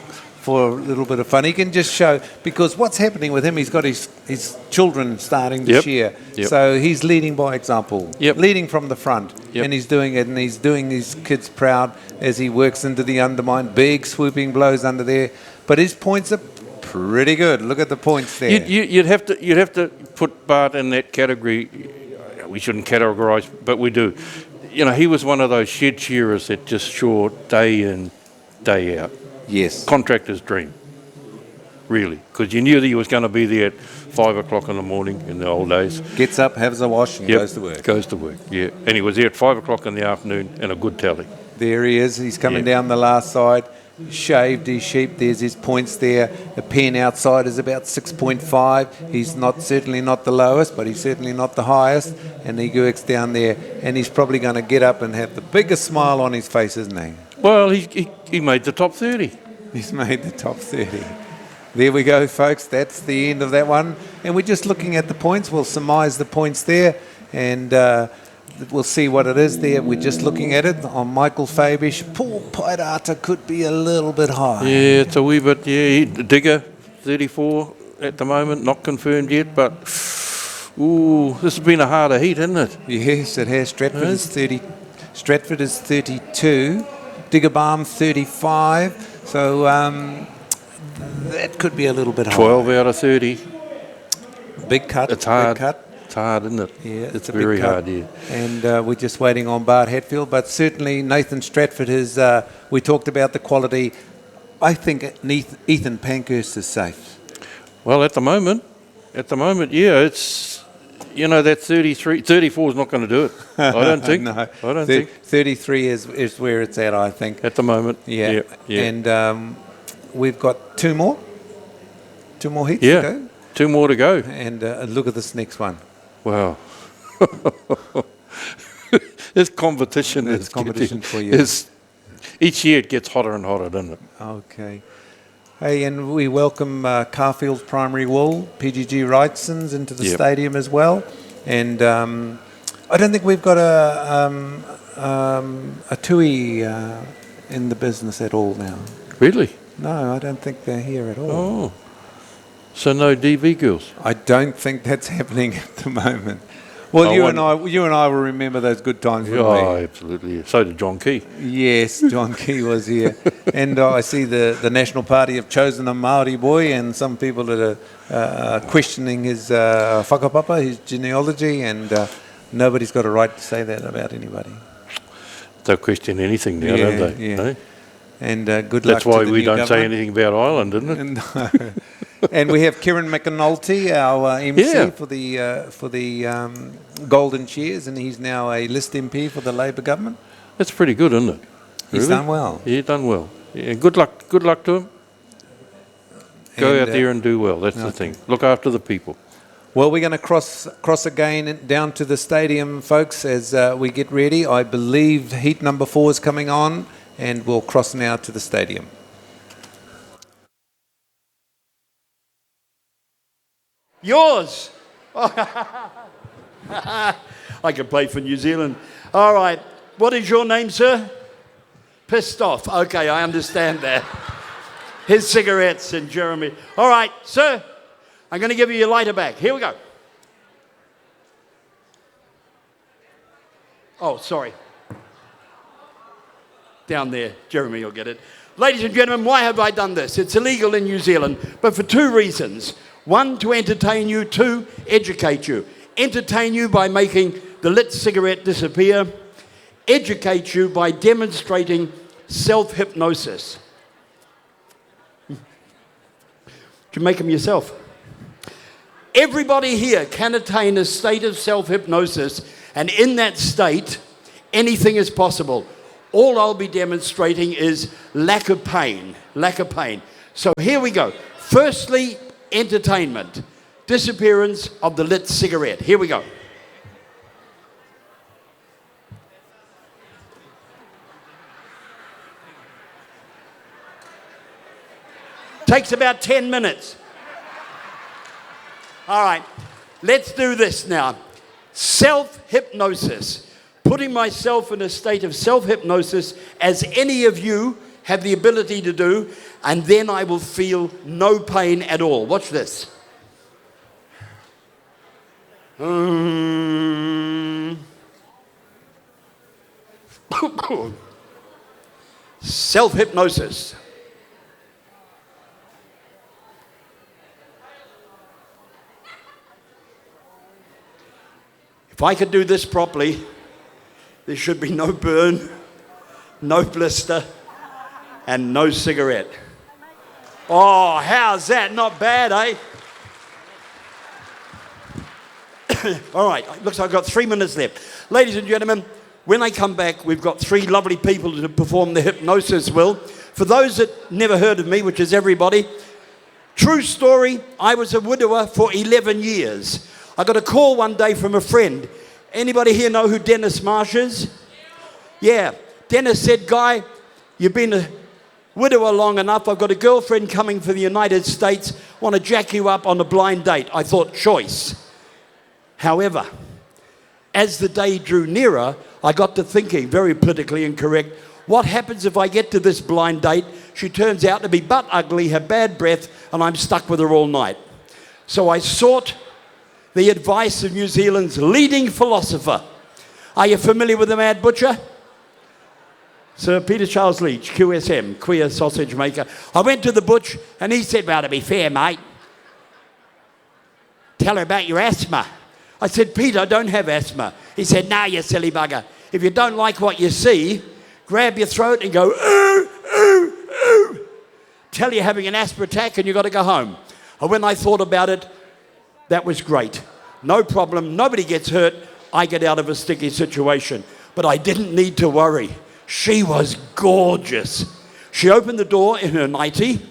a little bit of fun. He can just show, because what's happening with him, he's got his children starting this year. Yep. So he's leading by example, leading from the front, and he's doing it, and he's doing his kids proud as he works into the Undermine. Big swooping blows under there. But his points are pretty good. Look at the points there. You'd have to put Bart in that category. We shouldn't categorise, but we do. He was one of those shed shearers that just shore day in, day out. Yes. Contractor's dream, really, because you knew that he was going to be there at 5 o'clock in the morning in the old days. Gets up, has a wash, and Yep, goes to work. Goes to work, yeah. And he was there at 5 o'clock in the afternoon and a good tally. There he is. He's coming Yeah. down the last side. Shaved his sheep. There's his points there. The pen outside is about 6.5. He's certainly not the lowest, but he's certainly not the highest. And he works down there, and he's probably going to get up and have the biggest smile on his face, isn't he? Well, he made the top 30. He's made the top 30. There we go, folks. That's the end of that one. And we're just looking at the points. We'll surmise the points there, and we'll see what it is there. We're just looking at it on Michael Fabish. Paul Pairata could be a little bit high. Yeah, it's a wee bit, Digger, 34 at the moment, not confirmed yet, but, ooh, this has been a harder heat, hasn't it? Yes, it has. Stratford is 32. Diggerbalm 35. So that could be a little bit high. 12 out of 30. Big cut. It's hard. Big cut. It's hard, isn't it? Yeah, it's a very big cut. hard, yeah. And we're just waiting on Bart Hatfield, but certainly Nathan Stratford has. We talked about the quality. I think Ethan Pankhurst is safe. Well, at the moment, yeah, it's, that 34 is not going to do it. I don't think. No, I don't think. 33 is where it's at, I think. At the moment. Yeah. Yeah. And we've got two more heats Yeah. to go. 2 more to go. And look at this next one. Wow. This competition It's is competition for you. Each year it gets hotter and hotter, doesn't it? Okay. Hey, and we welcome Carfield's Primary Wool, PGG Wrightson's into the stadium as well. And I don't think we've got a Tui in the business at all now. Really? No, I don't think they're here at all. Oh. So no DV girls? I don't think that's happening at the moment. Well, you and I will remember those good times. Oh, absolutely. So did John Key. Yes, John Key was here. And I see the National Party have chosen a Māori boy, and some people that are questioning his whakapapa, his genealogy, and nobody's got a right to say that about anybody. Don't question anything now, don't they? Yeah. No? And good luck. That's why to the we new don't say government. anything about Ireland, isn't it? No. And we have Kieran McAnulty, our MC for the Golden Shears, and he's now a list MP for the Labor government. That's pretty good, isn't it? He's done well. Yeah, done well. Yeah, good luck to him. Go out there and do well. That's the thing. Look after the people. Well, we're going to cross again down to the stadium, folks, as we get ready. I believe heat number 4 is coming on, and we'll cross now to the stadium. Yours. I can play for New Zealand. All right. What is your name, sir? Pissed off. Okay, I understand that. His cigarettes and Jeremy. All right, sir. I'm going to give you your lighter back. Here we go. Oh, sorry. Down there. Jeremy will get it. Ladies and gentlemen, why have I done this? It's illegal in New Zealand, but for 2 reasons. 1, to entertain you. 2, educate you. Entertain you by making the lit cigarette disappear. Educate you by demonstrating self-hypnosis. You make them yourself. Everybody here can attain a state of self-hypnosis, and in that state, anything is possible. All I'll be demonstrating is lack of pain. Lack of pain. So here we go. Firstly, entertainment. Disappearance of the lit cigarette. Here we go. Takes about 10 minutes. All right, let's do this now. Self-hypnosis. Putting myself in a state of self-hypnosis, as any of you have the ability to do, and then I will feel no pain at all. Watch this. Self-hypnosis. If I could do this properly, there should be no burn, no blister, and no cigarette. Oh, how's that? Not bad, eh? All right, looks like I've got 3 minutes left. Ladies and gentlemen, when I come back, we've got 3 lovely people to perform the hypnosis will. For those that never heard of me, which is everybody, true story, I was a widower for 11 years. I got a call one day from a friend. Anybody here know who Dennis Marsh is? Yeah, Dennis said, Guy, you've been a widower long enough. I've got a girlfriend coming from the United States. Want to jack you up on a blind date. I thought, choice. However, as the day drew nearer, I got to thinking, very politically incorrect, what happens if I get to this blind date, she turns out to be butt ugly, have bad breath, and I'm stuck with her all night? So I sought the advice of New Zealand's leading philosopher. Are you familiar with the Mad Butcher? Sir Peter Charles Leach, QSM, queer sausage maker. I went to the butch and he said, well, to be fair, mate, tell her about your asthma. I said, Peter, I don't have asthma. He said, nah, you silly bugger. If you don't like what you see, grab your throat and go, ooh, ooh, ooh. Tell you're having an asthma attack and you've got to go home. And when I thought about it, that was great. No problem. Nobody gets hurt. I get out of a sticky situation. But I didn't need to worry. She was gorgeous. She opened the door in her nightie,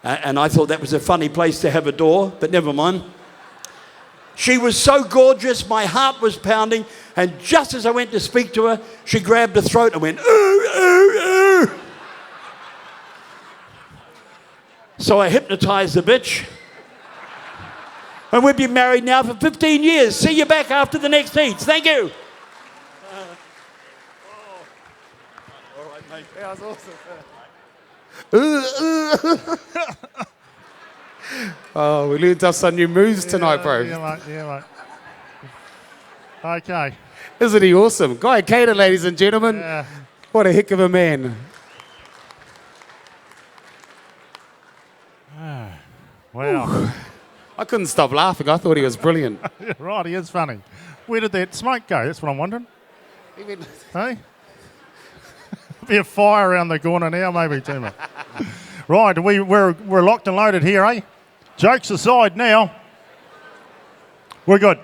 and I thought that was a funny place to have a door, but never mind. She was so gorgeous, my heart was pounding, and just as I went to speak to her, she grabbed her throat and went, ooh, ooh, ooh. So I hypnotized the bitch. And we've been married now for 15 years. See you back after the next heats. Thank you. All right, mate. That was awesome. Oh, we learned us some new moves tonight, bro. Yeah, mate. Okay. Isn't he awesome? Guy Cater, ladies and gentlemen. Yeah. What a heck of a man. Wow. I couldn't stop laughing. I thought he was brilliant. Right, he is funny. Where did that smoke go? That's what I'm wondering. Hey? Be a fire around the corner now, maybe too much. Right, we're locked and loaded here, eh? Jokes aside now. We're good.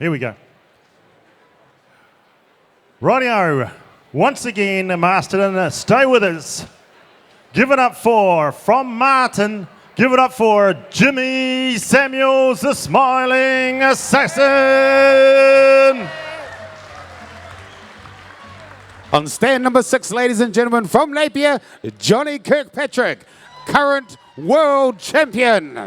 Here we go. Rightio. Once again, Masterton, stay with us. Give it up for, from Martin, give it up for Jimmy Samuels, the smiling assassin. On stand number 6, ladies and gentlemen, from Napier, Johnny Kirkpatrick, current world champion.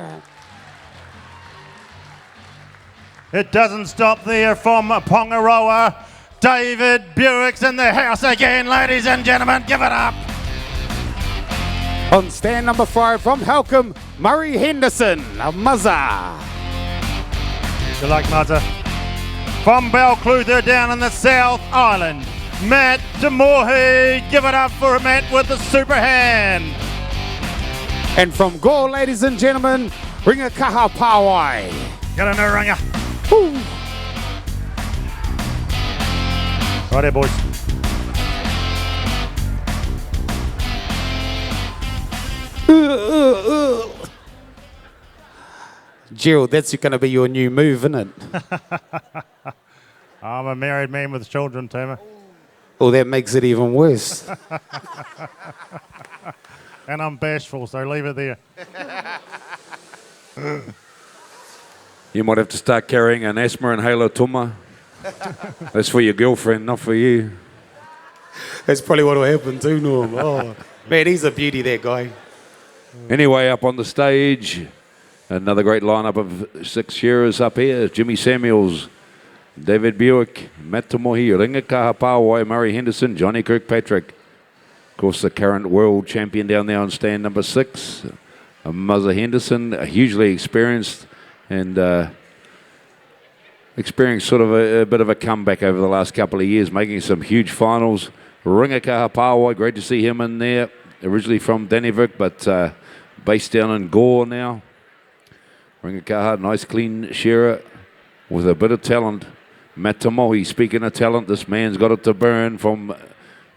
It doesn't stop there from Pongaroa. David Buick's in the house again, ladies and gentlemen. Give it up. On stand number 5, from Halcombe, Murray Henderson, a Muzza. Good luck, Muzza. From Balclutha down in the South Island, Matt DeMorhe. Give it up for Matt with the super hand. And from Gore, ladies and gentlemen, Ringakaha Pawai. Get in the ringer. Woo. Right there, boys. Gerald, that's going to be your new move, isn't it? I'm a married man with children, Tamer. Oh, that makes it even worse. And I'm bashful, so leave it there. You might have to start carrying an asthma inhaler, Tuma. That's for your girlfriend, not for you. That's probably what will happen too, Norm. Oh, man, he's a beauty, that guy. Anyway, up on the stage, another great lineup of 6 shearers up here. Jimmy Samuels, David Buick, Matt Tomohi, Ringakaha Pawai, Murray Henderson, Johnny Kirkpatrick. Of course, the current world champion down there on stand number 6, Muzza Henderson, hugely experienced and experienced sort of a bit of a comeback over the last couple of years, making some huge finals. Ringakaha Pawai, great to see him in there. Originally from Dannevirke, but based down in Gore now. Ringakaha, nice clean shearer with a bit of talent. Matamohi, speaking of talent, this man's got it to burn from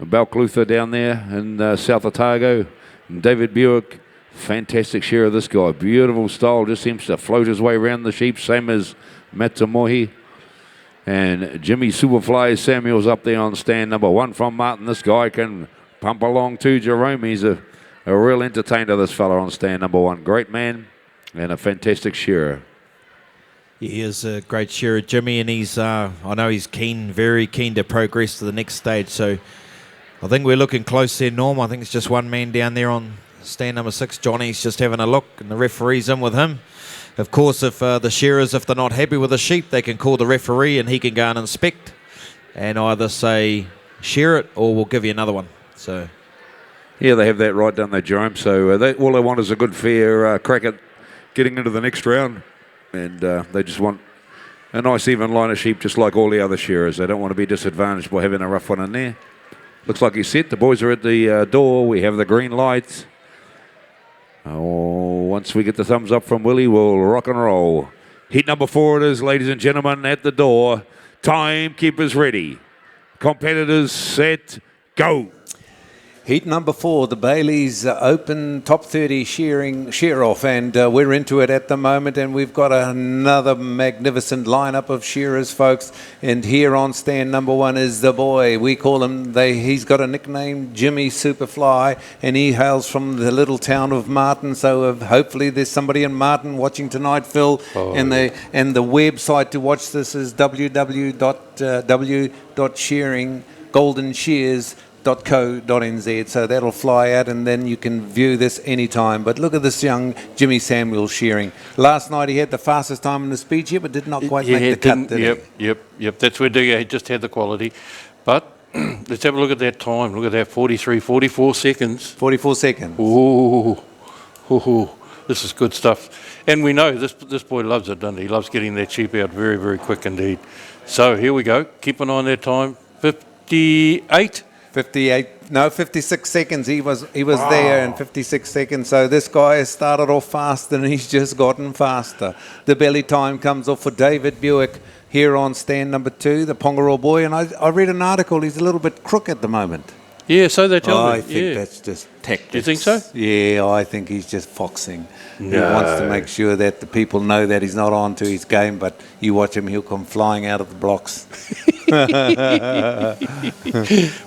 Balclutha down there in South Otago. And David Buick, fantastic share of this guy. Beautiful style, just seems to float his way around the sheep, same as Matamohi. And Jimmy Superfly Samuels up there on stand number 1 from Martin. This guy can pump along too, Jerome. He's a real entertainer, this fella on stand number 1. Great man and a fantastic shearer. He is a great shearer, Jimmy, and he's I know he's keen, very keen to progress to the next stage. So I think we're looking close there, Norm. I think it's just one man down there on stand number 6. Johnny's just having a look, and the referee's in with him. Of course, if the shearers, if they're not happy with the sheep, they can call the referee and he can go and inspect and either say, shear it, or we'll give you another one. So, yeah, they have that right, don't they, Jerome? So all they want is a good, fair crack at getting into the next round. And they just want a nice, even line of sheep, just like all the other shearers. They don't want to be disadvantaged by having a rough one in there. Looks like he's set. The boys are at the door. We have the green lights. Once we get the thumbs up from Willie, we'll rock and roll. Heat number 4 it is, ladies and gentlemen, at the door. Timekeepers ready. Competitors set, go. Heat number 4, the Bayleys Open Top 30 shear-off, and we're into it at the moment, and we've got another magnificent lineup of shearers, folks. And here on stand number 1 is the boy. We call him, he's got a nickname, Jimmy Superfly, and he hails from the little town of Masterton. So hopefully there's somebody in Masterton watching tonight, Phil. And the website to watch this is www.shearing.golden.co.nz, so that'll fly out and then you can view this anytime. But look at this young Jimmy Samuel shearing. Last night he had the fastest time in the speed here, but did not quite make the cut, did he? Yep. That's where he just had the quality. But let's have a look at that time. Look at that, 44 seconds. 44 seconds. Ooh. This is good stuff. And we know this boy loves it, doesn't he? He loves getting that sheep out very, very quick indeed. So here we go. Keep an eye on that time. 56 seconds. He was there in 56 seconds. So this guy has started off fast and he's just gotten faster. The belly time comes off for David Buick here on stand number 2, the Pongaroa boy. And I read an article, he's a little bit crook at the moment. Yeah, so they tell me. I think that's just tactics. Do you think so? Yeah, I think he's just foxing. No. He wants to make sure that the people know that he's not on to his game, but you watch him, he'll come flying out of the blocks.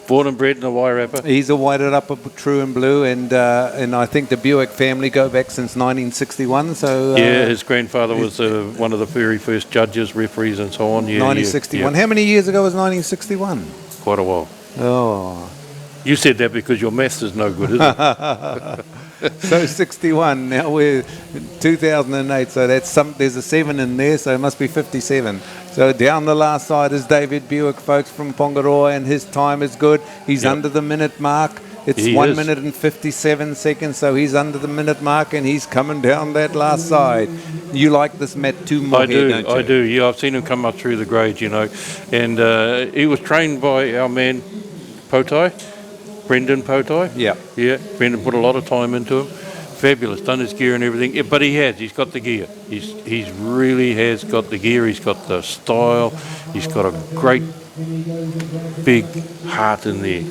Born and bred in a Wairarapa. He's a Wairarapa true and blue, and I think the Buick family go back since 1961. So yeah, his grandfather was one of the very first judges, referees, and so on. Yeah, 1961. Yeah. How many years ago was 1961? Quite a while. Oh. You said that because your maths is no good, is it? So 61. Now we're 2008. So there's a 7 in there. So it must be 57. So down the last side is David Buick, folks, from Pongaroa, and his time is good. He's under the minute mark. It's 1 minute and 57 seconds. So he's under the minute mark, and he's coming down that last side. You like this Matt too more? Don't you? I do. Yeah, I've seen him come up through the grade, and he was trained by our man Potai. Brendan Potai. Yeah. Brendan put a lot of time into him. Fabulous, done his gear and everything. Yeah, but he's got the gear. He's really has got the gear. He's got the style. He's got a great big heart in there.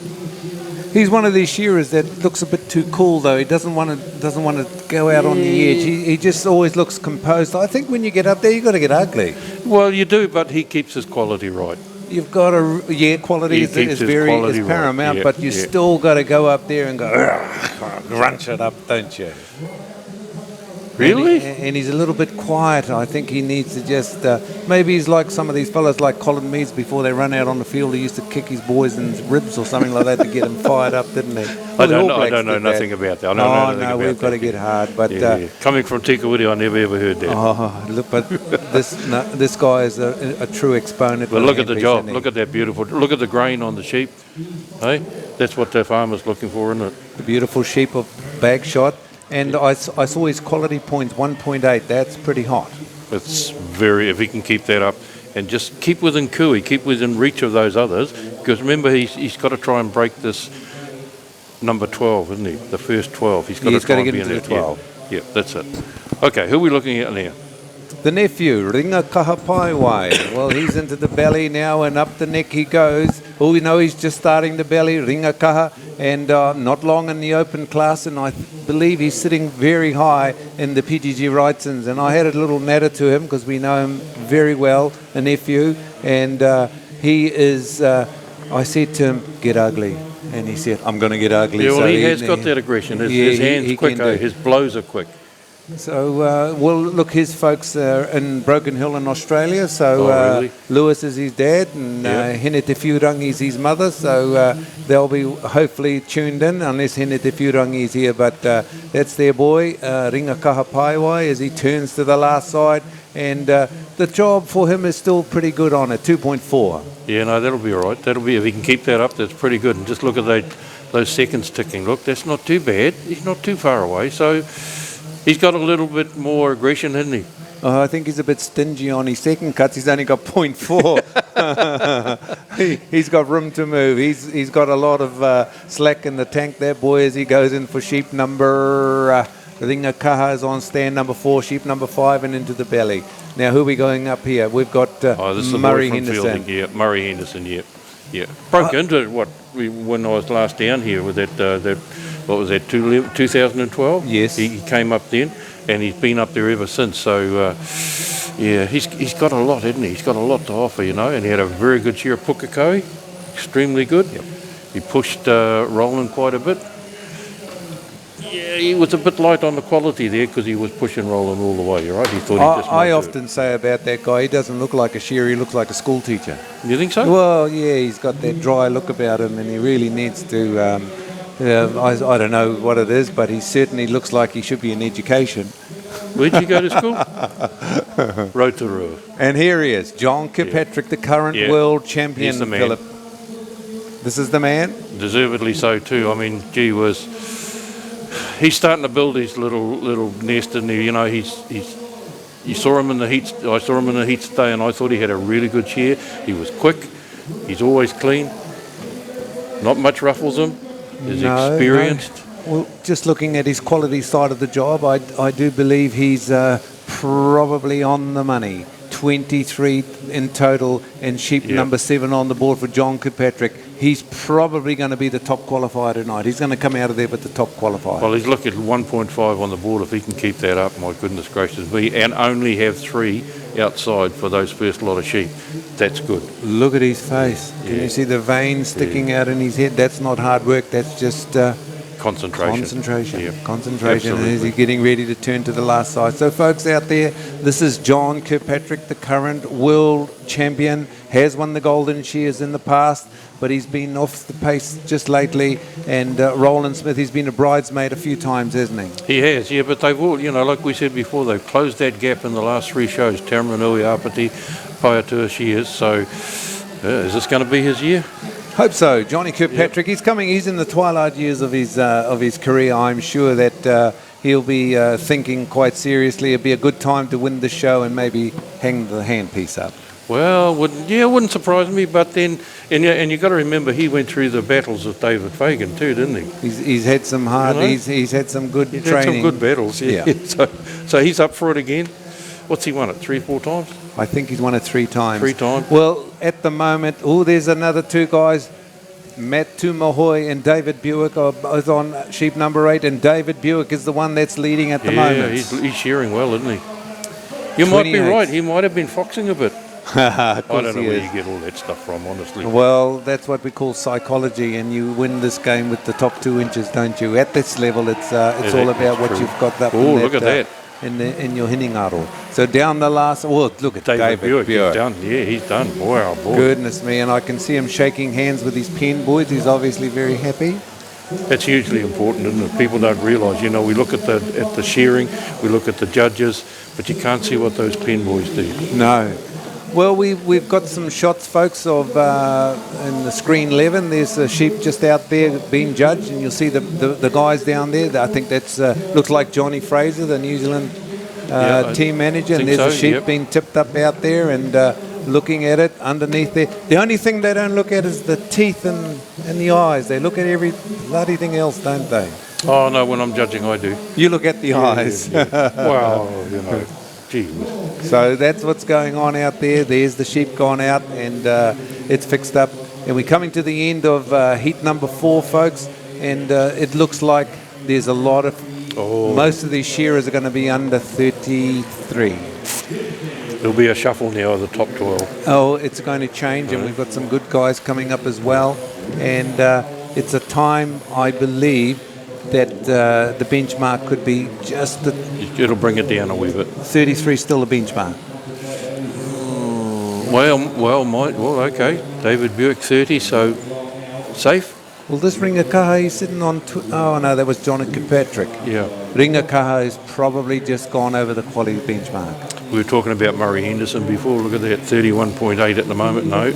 He's one of these shearers that looks a bit too cool, though. He doesn't want to go out on the edge. He just always looks composed. I think when you get up there, you've got to get ugly. Well, you do, but he keeps his quality right. You've got quality is paramount, but you still got to go up there and go, crunch it up, don't you? Really? And he's a little bit quiet. I think he needs to just, maybe he's like some of these fellas like Colin Meads before they run out on the field. He used to kick his boys in ribs or something like that to get them fired up, didn't he? I don't know nothing about that. No, we've got to get hard. But coming from Tikawiti, I never ever heard that. Oh, look, but this guy is a true exponent. But look at the job. Look at that beautiful. Look at the grain on the sheep. Hey, that's what the farmer's looking for, isn't it? The beautiful sheep of bag shot. And I saw his quality points, 1.8. That's pretty hot. It's if he can keep that up and just keep within cooey, keep within reach of those others. Because remember, he's got to try and break this number 12, isn't he? The first 12. He's got to try and be in there. 12. Yeah, that's it. Okay, who are we looking at now? The nephew, Ringa Kahapaiwai. Well, he's into the belly now, and up the neck he goes. Oh, we know he's just starting the belly, Ringa Kaha, and not long in the open class, and I believe he's sitting very high in the PGG Wrightsons. And I had a little natter to him because we know him very well, the nephew, and he is, I said to him, get ugly. And he said, I'm going to get ugly. Yeah, well, so he has got that aggression. His hands quick, his blows are quick. So, well, look, his folks are in Broken Hill in Australia. So, really? Lewis is his dad, and Hene Te Whiurangi is his mother. So, they'll be hopefully tuned in, unless Hene Te Whiurangi is here. But that's their boy, Ringa Kahapaiwai, as he turns to the last side. And the job for him is still pretty good on it, 2.4. Yeah, no, that'll be all right. That'll be, if he can keep that up, that's pretty good. And just look at those seconds ticking. Look, that's not too bad. He's not too far away. So he's got a little bit more aggression, hasn't he? I think he's a bit stingy on his second cuts. He's only got 0.4. He's got room to move. He's got a lot of slack in the tank, that boy, as he goes in for sheep number... Ringa Kaha is on stand number 4, sheep number 5, and into the belly. Now, who are we going up here? We've got this is Murray the boy from Henderson. Fielding, yeah, Murray Henderson, yeah. Broke into it, when I was last down here with that what was that, 2012? Yes. He came up then, and he's been up there ever since. So, yeah, he's got a lot, hasn't he? He's got a lot to offer, you know, and he had a very good shear of Pukekohe, extremely good. Yep. He pushed Roland quite a bit. Yeah, he was a bit light on the quality there because he was pushing Roland all the way, right? He thought he just I often say about that guy, he doesn't look like a shearer, he looks like a school teacher. You think so? Well, yeah, he's got that dry look about him, and he really needs to, I don't know what it is, but he certainly looks like he should be in education. Where'd you go to school? Rotorua. And here he is, John Kirkpatrick, the current world champion. He's the man. Philip. This is the man? Deservedly so too. I mean, gee whiz. He's starting to build his little nest in there. You know, you saw him in the heats. I saw him in the heats today, and I thought he had a really good shear. He was quick. He's always clean. Not much ruffles him. He's experienced. No. Well, just looking at his quality side of the job, I do believe he's probably on the money. 23 in total, and sheep number 7 on the board for John Kirkpatrick. He's probably going to be the top qualifier tonight. He's going to come out of there with the top qualifier. Well, he's looking at 1.5 on the board. If he can keep that up, my goodness gracious me, and only have 3 outside for those first lot of sheep, that's good. Look at his face. Can you see the veins sticking out in his head? That's not hard work. That's just... Concentration. Yep. Concentration. Absolutely. And as he's getting ready to turn to the last side. So, folks out there, this is John Kirkpatrick, the current world champion. Has won the Golden Shears in the past, but he's been off the pace just lately. And Roland Smith, he's been a bridesmaid a few times, hasn't he? He has, yeah, but they've all, you know, like we said before, they've closed that gap in the last 3 shows. Tamaranui, Apati, Paiatua Shears. So, is this going to be his year? Hope so. Johnny Kirkpatrick, he's coming. He's in the twilight years of his career. I'm sure that he'll be thinking quite seriously. It'd be a good time to win the show and maybe hang the handpiece up. Well, it wouldn't surprise me. But then, and you got to remember, he went through the battles with David Fagan too, didn't he? He's had some hard. You know? He's had some good training. Had some good battles. Yeah. So he's up for it again. What's he won it? 3 or 4 times? I think he's won it 3 times. 3 times. Well, at the moment, there's another 2 guys. Matt Tumahoy and David Buick are both on sheep number 8, and David Buick is the one that's leading at the moment. Yeah, he's shearing well, isn't he? You might be right. He might have been foxing a bit. I don't know where you get all that stuff from, honestly. Well, that's what we call psychology, and you win this game with the top 2 inches, don't you? At this level, it's all about what you've got up. Oh, look at that. In your hiningaro. So down the last... Oh, look at David Buick. He's done. Yeah, he's done. Wow, boy. Goodness me, and I can see him shaking hands with his pen boys. He's obviously very happy. That's hugely important, isn't it? People don't realise. You know, we look at the shearing, we look at the judges, but you can't see what those pen boys do. No. Well, we've got some shots, folks, of in the screen 11. There's a sheep just out there being judged, and you'll see the guys down there. I think that's looks like Johnny Fraser, the New Zealand team manager. And there's a sheep being tipped up out there and looking at it underneath there. The only thing they don't look at is the teeth and the eyes. They look at every bloody thing else, don't they? Oh, no, when I'm judging, I do. You look at the eyes. Yeah. Well, you know. Gee. So that's what's going on out there. There's the sheep gone out, and it's fixed up. And we're coming to the end of heat number 4, folks. And it looks like there's a lot of... Most of these shearers are going to be under 33. There'll be a shuffle now of the top 12. Oh, it's going to change, and we've got some good guys coming up as well. And it's a time, I believe, that the benchmark could be just the... It'll bring it down a wee bit. 33 still a benchmark. Well, okay. David Buick 30, so safe. Well, this Ringa Kaha, he's sitting on... oh, no, that was John Kirkpatrick. Yeah. Ringa Kaha has probably just gone over the quality benchmark. We were talking about Murray Henderson before. Look at that, 31.8 at the moment. No.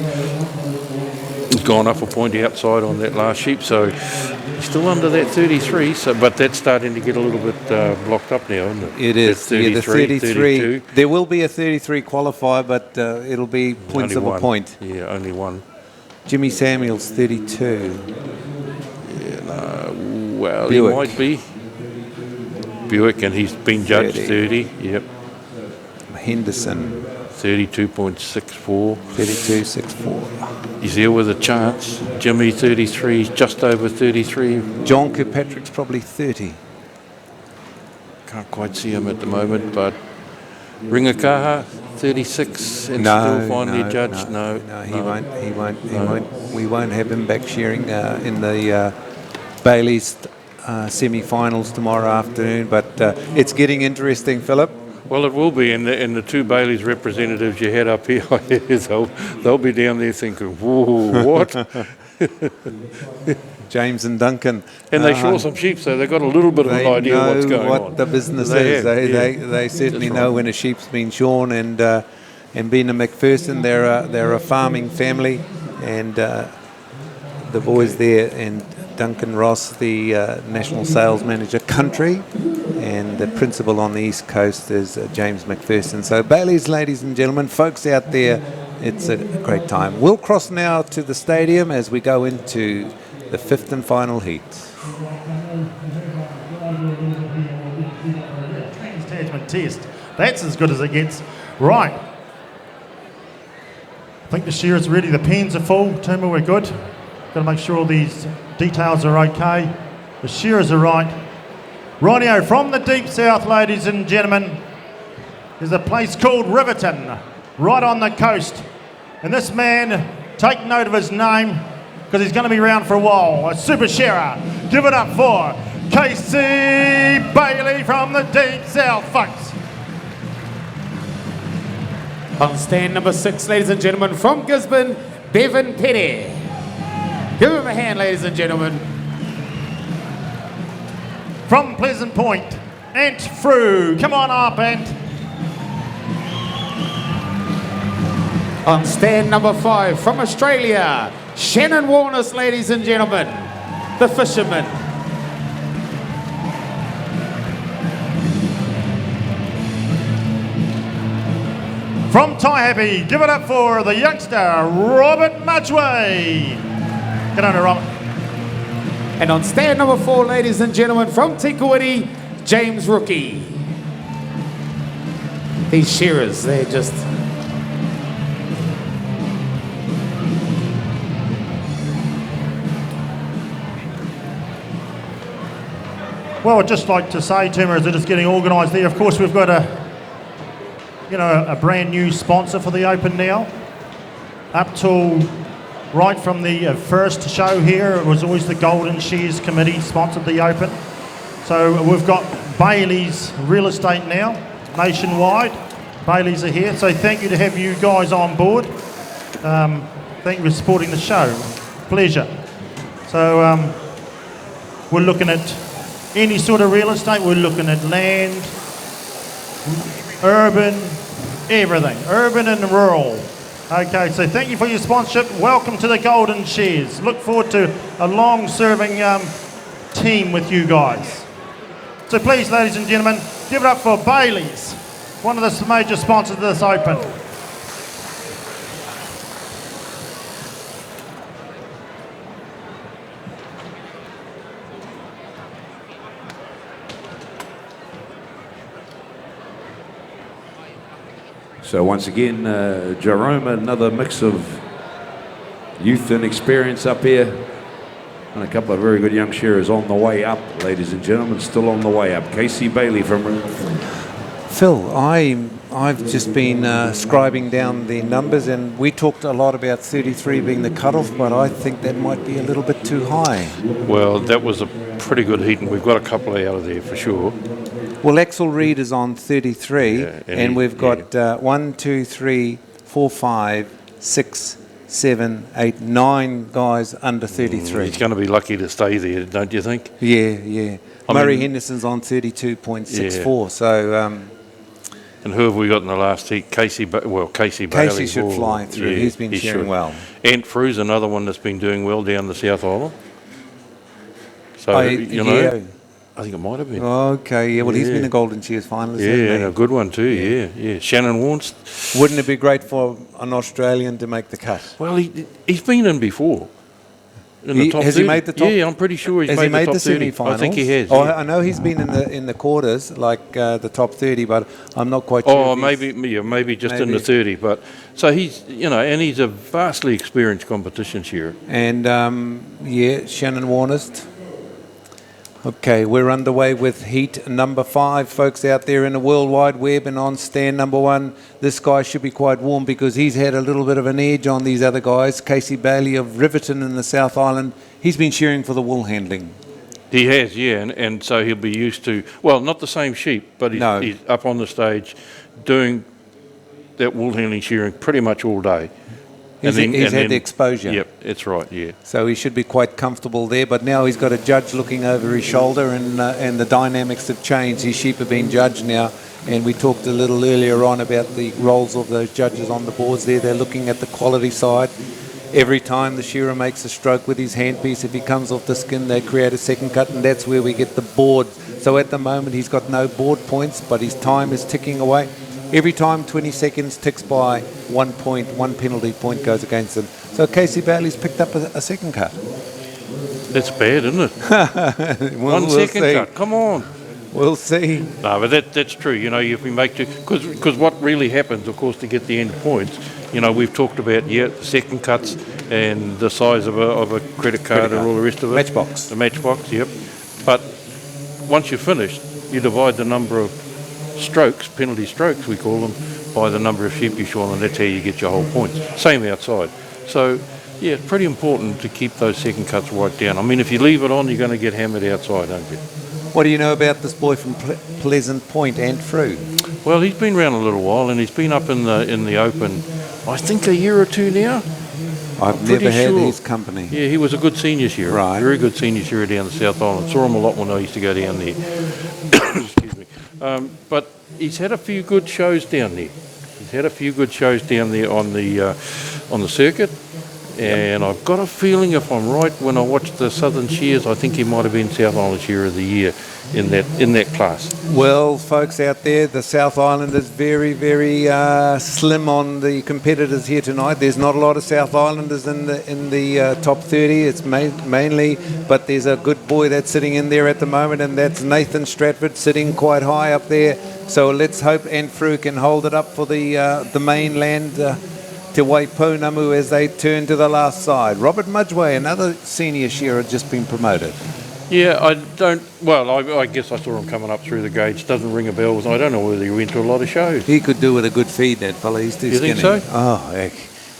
He's gone up a point outside on that last sheep, so he's still under that 33. So, but that's starting to get a little bit blocked up now, isn't it? It is. That 33, 32. There will be a 33 qualifier, but it'll be points Only of a one. point. Yeah, only one. Jimmy Samuels, 32. Yeah, no, well, Buick. he might be. Buick, and he's been judged 30. Yep. Henderson, 32.64. 32.64. He's there with a chance. Jimmy, 33, just over 33. John Kirkpatrick's probably 30. Can't quite see him at the moment, but Ringakaha, 36, and No, still finally no, judged. no, he won't. We won't have him back shearing in the Bayleys semi-finals tomorrow afternoon. But it's getting interesting, Philip. Well, it will be, and the two Bayleys representatives you had up here, they'll be down there thinking, whoa, what? James and Duncan. And they saw some sheep, so they've got a little bit of an idea of what's going what on. the business They is. have, They certainly That's know right. when a sheep's been shorn, and being a McPherson, they're a farming family, and the boys there, and Duncan Ross, the national sales manager, country, and the principal on the East Coast is James McPherson. So Bayleys, ladies and gentlemen, folks out there, it's a great time. We'll cross now to the stadium as we go into the 5th and final heat. Attachment test. That's as good as it gets. Right. I think the shearer's ready. The pens are full. Tuma, we're good. Got to make sure all these details are okay. The shearers are right. Rightio, from the deep south, ladies and gentlemen, there's a place called Riverton, right on the coast. And this man, take note of his name, because he's going to be around for a while. A super shearer. Give it up for Casey Bayley from the deep south, folks. On stand number 6, ladies and gentlemen, from Gisborne, Bevan Petty. Give him a hand, ladies and gentlemen. From Pleasant Point, Ant Frew. Come on up, Ant. On stand number 5, from Australia, Shannon Warness, ladies and gentlemen, the fisherman. From Taihape, give it up for the youngster, Robert Mudgway. Get on, Robert. And on stand number 4, ladies and gentlemen, from Tikawiti, James Rookie. These shearers, they're just... Well, I'd just like to say, Tuma, as it is getting organised there, of course, we've got a brand new sponsor for the Open now. Up till right from the first show here, it was always the Golden Shears Committee sponsored the Open. So we've got Bayleys Real Estate now, nationwide. Bayleys are here, so thank you to have you guys on board. Thank you for supporting the show. Pleasure. So we're looking at any sort of real estate. We're looking at land, urban, everything, urban and rural. Okay, so thank you for your sponsorship. Welcome to the Golden Shears. Look forward to a long-serving team with you guys. So please, ladies and gentlemen, give it up for Bayleys, one of the major sponsors of this Open. So once again, Jerome, another mix of youth and experience up here. And a couple of very good young shearers on the way up, ladies and gentlemen, still on the way up. Casey Bayley from... Phil, I've just been scribing down the numbers, and we talked a lot about 33 being the cutoff, but I think that might be a little bit too high. Well, that was a pretty good heat, and we've got a couple out of there for sure. Well, Axel Reed is on 33, Yeah, and we've got 1, 2, 3, 4, 5, 6, 7, 8, 9 guys under 33. He's going to be lucky to stay there, don't you think? Yeah. Murray Henderson's on 32.64, so... and who have we got in the last heat? Casey Bayley. Casey should fly through. He's been shearing well. Ant Frew's another one that's been doing well down the South Island. So, yeah. I think it might have been. Okay, yeah, well, he's been a Golden Shears finalist, hasn't Yeah, he? a good one too, yeah. Shannon Warnes. Wouldn't it be great for an Australian to make the cut? Well, he's been in before. In the top Has 30. he made the top? Yeah, I'm pretty sure he's made the top 30. semi-finals? I think he has. Oh, yeah. I know he's been in the quarters, like the top 30, but I'm not quite sure. Oh, if he's- maybe just in the 30. But so he's, and he's a vastly experienced competition shearer. And Shannon Warnest. Okay, we're underway with heat number 5, folks out there in the World Wide Web, and on stand number 1. This guy should be quite warm because he's had a little bit of an edge on these other guys. Casey Bayley of Riverton in the South Island. He's been shearing for the Woolhandling. He has, yeah, and so he'll be used to, well, not the same sheep, but he's up on the stage doing that Woolhandling shearing pretty much all day. He's had the exposure. Yep, that's right, yeah. So he should be quite comfortable there, but now he's got a judge looking over his shoulder, and the dynamics have changed. His sheep are being judged now, and we talked a little earlier on about the roles of those judges on the boards there. They're looking at the quality side. Every time the shearer makes a stroke with his handpiece, if he comes off the skin, they create a second cut, and that's where we get the board. So at the moment, he's got no board points, but his time is ticking away. Every time 20 seconds ticks by, 1 point, 1 penalty point goes against him. So Casey Bayley's picked up a second cut. That's bad, isn't it? One second cut, come on. We'll see. No, but that's true. If we make because what really happens, of course, to get the end points, we've talked about the second cuts and the size of a credit card and all the rest of it. Matchbox. The matchbox, yep. But once you're finished, you divide the number of strokes, penalty strokes we call them, by the number of sheep you shore, and that's how you get your whole points. Same outside. So, yeah, it's pretty important to keep those second cuts right down. I mean, if you leave it on, you're going to get hammered outside, aren't you? What do you know about this boy from Pleasant Point, Ant Frew? Well, he's been around a little while, and he's been up in the open, I think a year or two now. I've never had his company. Yeah, he was a good senior shearer. Right. Very good senior shearer down the South Island. Saw him a lot when I used to go down there. Excuse me. But he's had a few good shows down there. He's had a few good shows down there on the circuit. And I've got a feeling, if I'm right, when I watched the Southern Shears, I think he might have been South Island Shearer of the Year in that class. Well, folks out there, the South Island is very, very slim on the competitors here tonight. There's not a lot of South Islanders in the top 30. It's mainly, but there's a good boy that's sitting in there at the moment, and that's Nathan Stratford sitting quite high up there. So let's hope Ant Frew can hold it up for the mainland. Te Waiponamu as they turn to the last side. Robert Mudgway, another senior shearer, just been promoted. Yeah, I guess I saw him coming up through the gauge. Doesn't ring a bell. I don't know whether he went to a lot of shows. He could do with a good feed, that fella. He's too skinny. You think so? Oh, heck.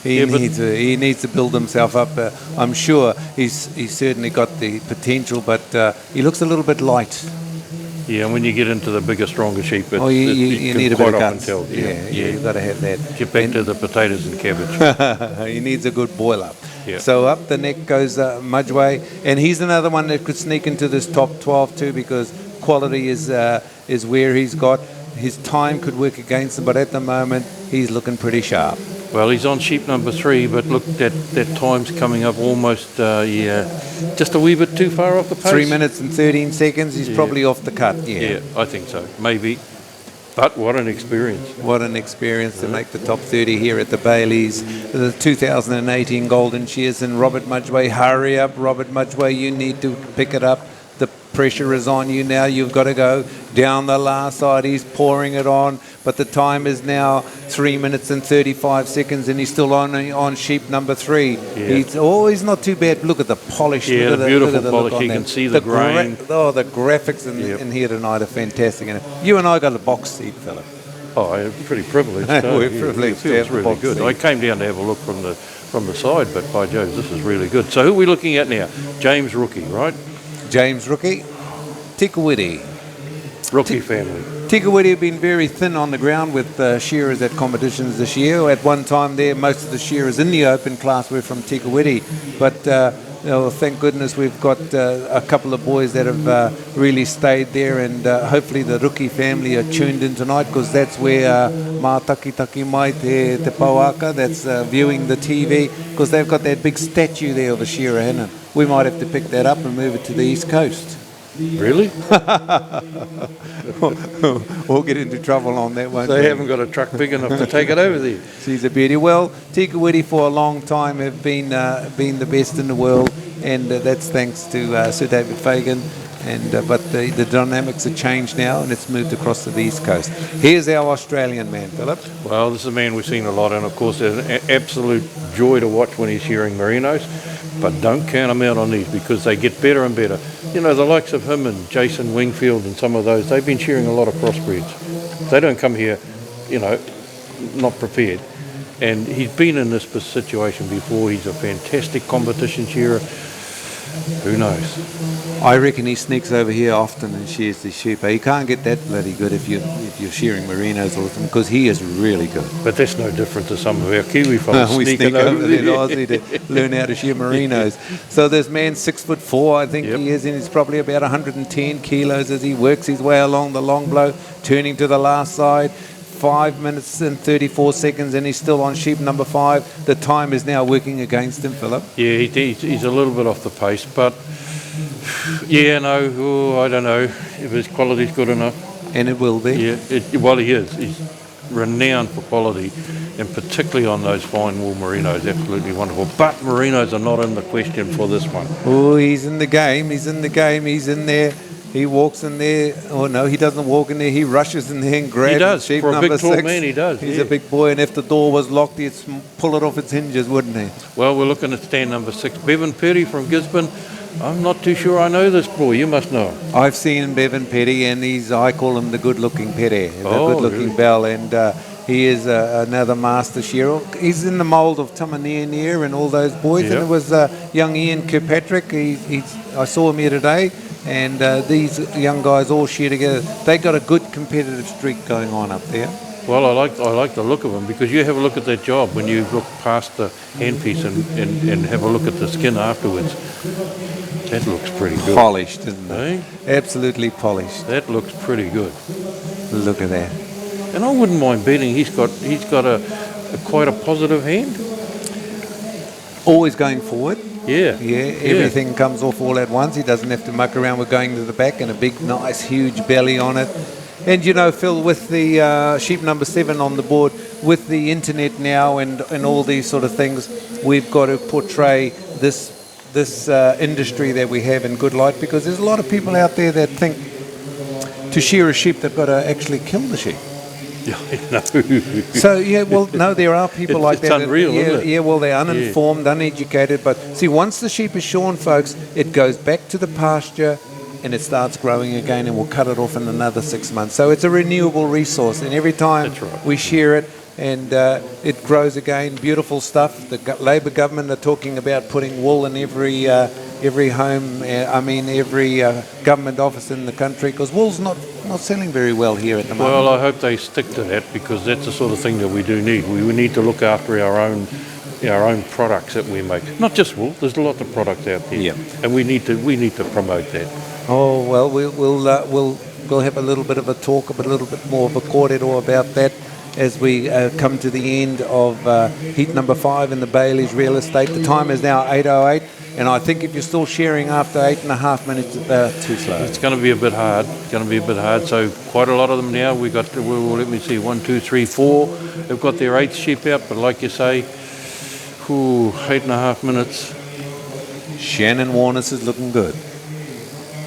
He needs to build himself up. I'm sure he's certainly got the potential, but he looks a little bit light. Yeah, and when you get into the bigger, stronger sheep, you need a bit of guts. Tell. Yeah, you've got to have that. Get back to the potatoes and cabbage. He needs a good boil up. Yeah. So up the neck goes Mudgway, and he's another one that could sneak into this top 12 too, because quality is where he's got. His time could work against him, but at the moment he's looking pretty sharp. Well, he's on sheep number 3, but look, that time's coming up almost, just a wee bit too far off the pace. 3 minutes and 13 seconds, he's probably off the cut, Yeah, I think so, maybe. But what an experience. What an experience to make the top 30 here at the Bayleys, the 2018 Golden Shears. And Robert Mudgway, hurry up, Robert Mudgway, you need to pick it up. The pressure is on you now. You've got to go down the last side. He's pouring it on, but the time is now 3 minutes and 35 seconds, and he's still on sheep number 3. Yeah. He's not too bad. Look at the polish. Yeah, look the at beautiful look at polish. look on You can that. see the grain. The graphics in here tonight are fantastic. And you and I got a box seat, Philip. Oh, I'm pretty privileged. We're privileged It to have feels the really box good. seat. I came down to have a look from the side, but by Jove, this is really good. So who are we looking at now? James Rookie, right? James Rookie, Tikawiti. Rookie family. Tikawiti have been very thin on the ground with shearers at competitions this year. At one time there, most of the shearers in the open class were from Tikawiti, but thank goodness we've got a couple of boys that have really stayed there, and hopefully the Rookie family are tuned in tonight, because that's where Mā Taki Mai te Pauaka, that's viewing the TV, because they've got that big statue there of a shearer, hasn't it? We might have to pick that up and move it to the East Coast. Really? We'll get into trouble on that one. They haven't got a truck big enough to take it over there. She's a beauty. Well, Tikawiti for a long time have been the best in the world, and that's thanks to Sir David Fagan. But the dynamics have changed now, and it's moved across to the East Coast. Here's our Australian man, Philip. Well, this is a man we've seen a lot, and of course, it's an absolute joy to watch when he's shearing merinos. But don't count him out on these, because they get better and better. You know, the likes of him and Jason Wingfield and some of those, they've been shearing a lot of crossbreeds. They don't come here, you know, not prepared. And he's been in this situation before. He's a fantastic competition shearer. Who knows? I reckon he sneaks over here often and shears the sheep. He can't get that bloody good if you're shearing merinos all the time, because he is really good. But that's no different to some of our Kiwi fellas We sneaking sneak over there to there. Aussie to learn how to shear merinos. So this man's 6'4", I think Yep. he is, and he's probably about 110 kilos as he works his way along the long blow, turning to the last side. 5 minutes and 34 seconds, and he's still on sheep number 5. The time is now working against him, Philip. Yeah, he's a little bit off the pace, but yeah, no, I don't know if his quality's good enough. And it will be. Yeah, well, he is. He's renowned for quality, and particularly on those fine wool merinos, absolutely wonderful. But merinos are not in the question for this one. Oh, he's in the game. He's in the game. He's in there. He walks in there. Oh, no, he doesn't walk in there. He rushes in there and grabs He does. sheep For a number big, tall 6. man, he does. He's yeah. a big boy, and if the door was locked, he'd pull it off its hinges, wouldn't he? Well, we're looking at stand number 6. Bevan Perry from Gisborne. I'm not too sure I know this boy. You must know him. I've seen Bevan Petty, and I call him the good-looking Petty, the good-looking really? bell, and he is another master shearer. He's in the mould of Tamanea and all those boys, Yeah. and it was young Ian Kirkpatrick. I saw him here today, and these young guys all shear together. They got a good competitive streak going on up there. Well, I like the look of him, because you have a look at that job when you look past the handpiece and have a look at the skin afterwards. That looks pretty good. Polished, isn't it? Eh? Absolutely polished. That looks pretty good. Look at that. And I wouldn't mind betting he's got a quite a positive hand. Always going forward. Yeah. Yeah, everything comes off all at once. He doesn't have to muck around with going to the back, and a big, nice, huge belly on it. And you know, Phil, with the sheep number 7 on the board, with the internet now and all these sort of things, we've got to portray this industry that we have in good light, because there's a lot of people out there that think to shear a sheep they've got to actually kill the sheep. Yeah, I know. So yeah, well, no, there are people like It's that. unreal, yeah, isn't it? yeah, well, they're uninformed, uneducated. But see, once the sheep is shorn, folks, it goes back to the pasture, and it starts growing again, and we'll cut it off in another 6 months. So it's a renewable resource, and every time That's right. we shear it, and it grows again. Beautiful stuff. The Labor government are talking about putting wool in every home. Every government office in the country, because wool's not selling very well here at the moment. Well, I hope they stick to that, because that's the sort of thing that we do need. We need to look after our own products that we make. Not just wool. There's a lot of products out there, Yeah. and we need to promote that. Oh well, we'll have a little bit of a talk, a little bit more of a corridor about that as we come to the end of heat number 5 in the Bayleys real estate. The time is now 8:08, and I think if you're still shearing after 8.5 minutes, it's too slow. It's going to be a bit hard. So quite a lot of them now. We got. Let me see. 1, 2, 3, 4. They've got their 8th sheep out, but like you say, 8.5 minutes. Shannon Warness is looking good.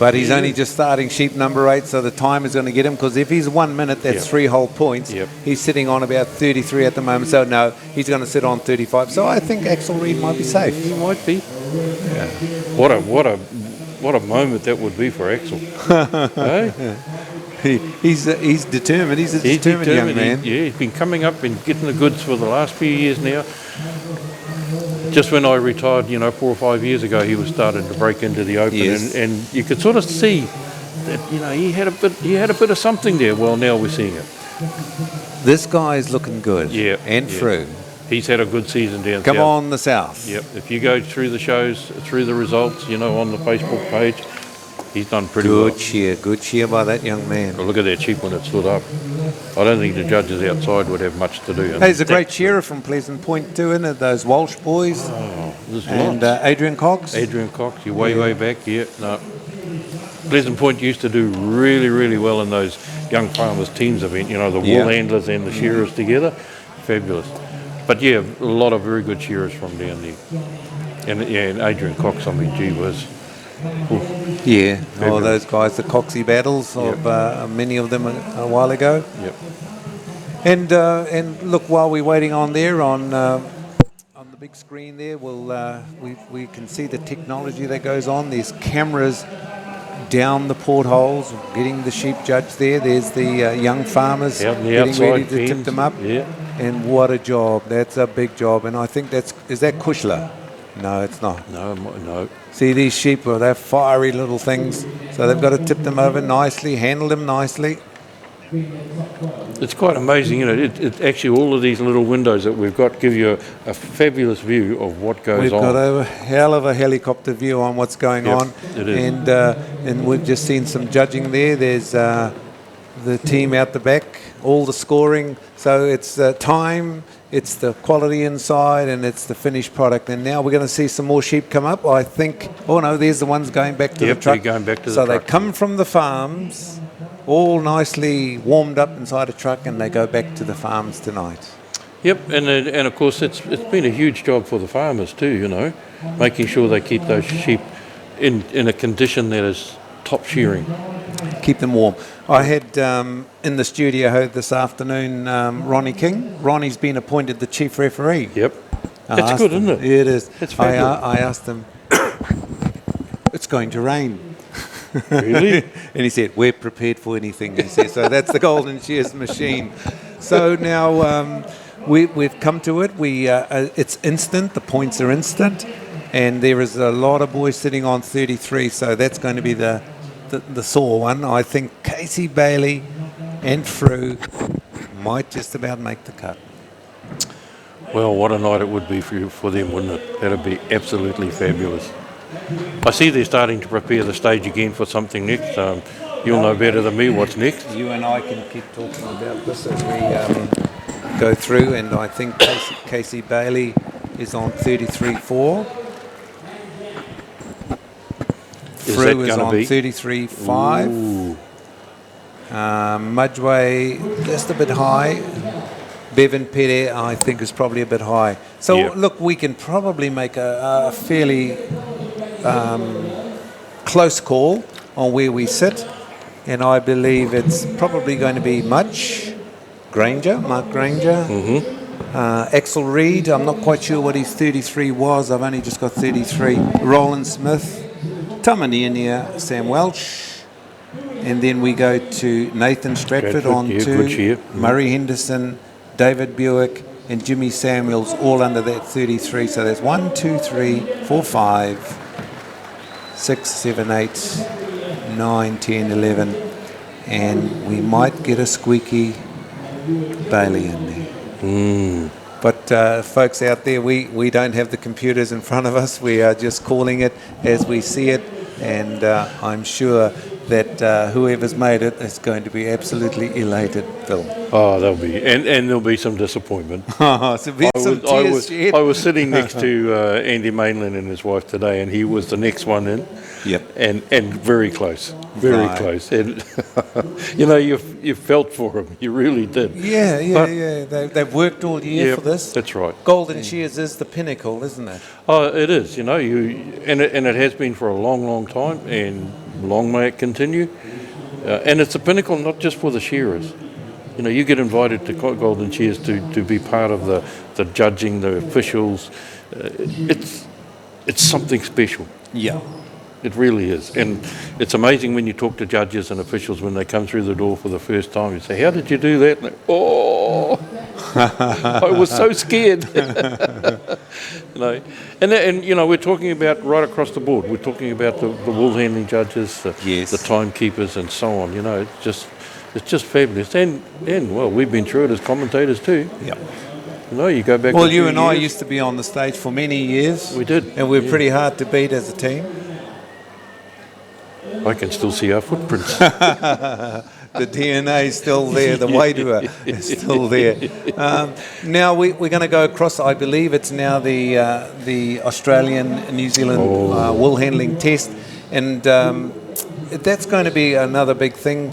But he's only just starting sheep number 8, so the time is going to get him, because if he's 1 minute, that's 3 whole points. Yep. He's sitting on about 33 at the moment, so no, he's going to sit on 35. So I think Axel Reid might be safe. He might be. Yeah. What a moment that would be for Axel. Hey? He's determined. He's a determined young man. He's been coming up and getting the goods for the last few years now. Just when I retired, 4 or 5 years ago, he was starting to break into the open, Yes. and you could sort of see that he had a bit of something there. Well, now we're seeing it. This guy's looking good. Yeah, And yeah. through. He's had a good season down Come south. on, the South. Yep. If you go through the shows, through the results, on the Facebook page, he's done pretty well. Good cheer by that young man. Well, look at that sheep when it stood up. I don't think the judges outside would have much to do. Hey, there's a great cheerer from Pleasant Point too, isn't it? Those Walsh boys. There's And lots. Adrian Cox. Adrian Cox, you're way back. Yeah, no. Pleasant Point used to do really, really well in those young farmers teams event. The Woolhandlers and the Shearers together. Fabulous. But yeah, a lot of very good shearers from down there. And Adrian Cox, I mean, gee whiz. Yeah, all Fabulous. those guys, the Coxie battles of many of them a while ago. Yep. And look, while we're waiting on there on the big screen there, we can see the technology that goes on. There's cameras down the portholes, getting the sheep judged there. There's the young farmers Out in the getting ready outside to tip pens. them up. Yeah. And what a job! That's a big job. And I think is that Kushla? No, it's not. No. See these sheep, well, they're fiery little things. So they've got to tip them over nicely, handle them nicely. It's quite amazing, It actually, all of these little windows that we've got give you a fabulous view of what goes We've on. got a hell of a helicopter view on what's going Yep, on. it is. And we've just seen some judging there. There's the team out the back, all the scoring. So it's time, it's the quality inside, and it's the finished product. And now we're going to see some more sheep come up, I think. Oh, no, there's the ones going back to Yep, the truck. they're going back to the so truck. they come from the farms, all nicely warmed up inside a truck, and they go back to the farms tonight. Yep, and of course it's been a huge job for the farmers too, making sure they keep those sheep in a condition that is top shearing. Keep them warm. I had in the studio this afternoon Ronnie King. Ronnie's been appointed the chief referee. Yep. I It's asked good, him- isn't it? It is. It's fabulous. I asked him, it's going to rain. Really? And he said, we're prepared for anything. He said, so that's the Golden Shears machine. So now we've come to it. It's instant. The points are instant. And there is a lot of boys sitting on 33. So that's going to be the sore one. I think Casey Bailey and Frew might just about make the cut. Well, what a night it would be for them, wouldn't it? That'd be absolutely fabulous. I see they're starting to prepare the stage again for something next. You'll know better than me what's next. You and I can keep talking about this as we go through, and I think Casey Bailey is on 33.4. Is that Frew is gonna on be? 33.5. Ooh. Mudgeway just a bit high. Bevan Pere, I think, is probably a bit high. So, Yep. look, we can probably make a fairly close call on where we sit. And I believe it's probably going to be Mark Granger. Axel Reid, I'm not quite sure what his 33 was. I've only just got 33. Roland Smith, Tamaniania, Sam Welch. And then we go to Nathan Stratford on yeah, 2, good cheer. Murray Henderson, David Buick, and Jimmy Samuels, all under that 33. So there's 1, 2, 3, 4, 5, 6, 7, 8, 9, 10, 11. And we might get a squeaky Bailey in there. But folks out there, we don't have the computers in front of us. We are just calling it as we see it. And I'm sure that whoever's made it is going to be absolutely elated, Phil. Oh, there'll be, and there'll be some disappointment. So there's some tears shed. I was sitting next to Andy Mainland and his wife today, and he was the next one in. Yep. And very close, very Right. close. And you felt for him, you really did. Yeah. They've worked all year Yeah, for this. that's right. Golden Shears is the pinnacle, isn't it? Oh, it is. And it has been for a long, long time. And Long may it continue. And it's a pinnacle not just for the shearers. You know, you get invited to Golden Shears to be part of the judging, the officials. It's something special. Yeah. It really is. And it's amazing when you talk to judges and officials when they come through the door for the first time. You say, how did you do that? And they, oh, I was so scared. You know, and you know, we're talking about right across the board. We're talking about the wool handling judges, the timekeepers and so on. You know, it's just fabulous. And well, we've been through it as commentators too. Yeah. You know, you go back. Well, you and I used to be on the stage for many years. We did. And we're pretty hard to beat as a team. I can still see our footprints. The DNA is still there. The wader is still there. Now we're going to go across. I believe it's now the Australian New Zealand wool handling test, and that's going to be another big thing.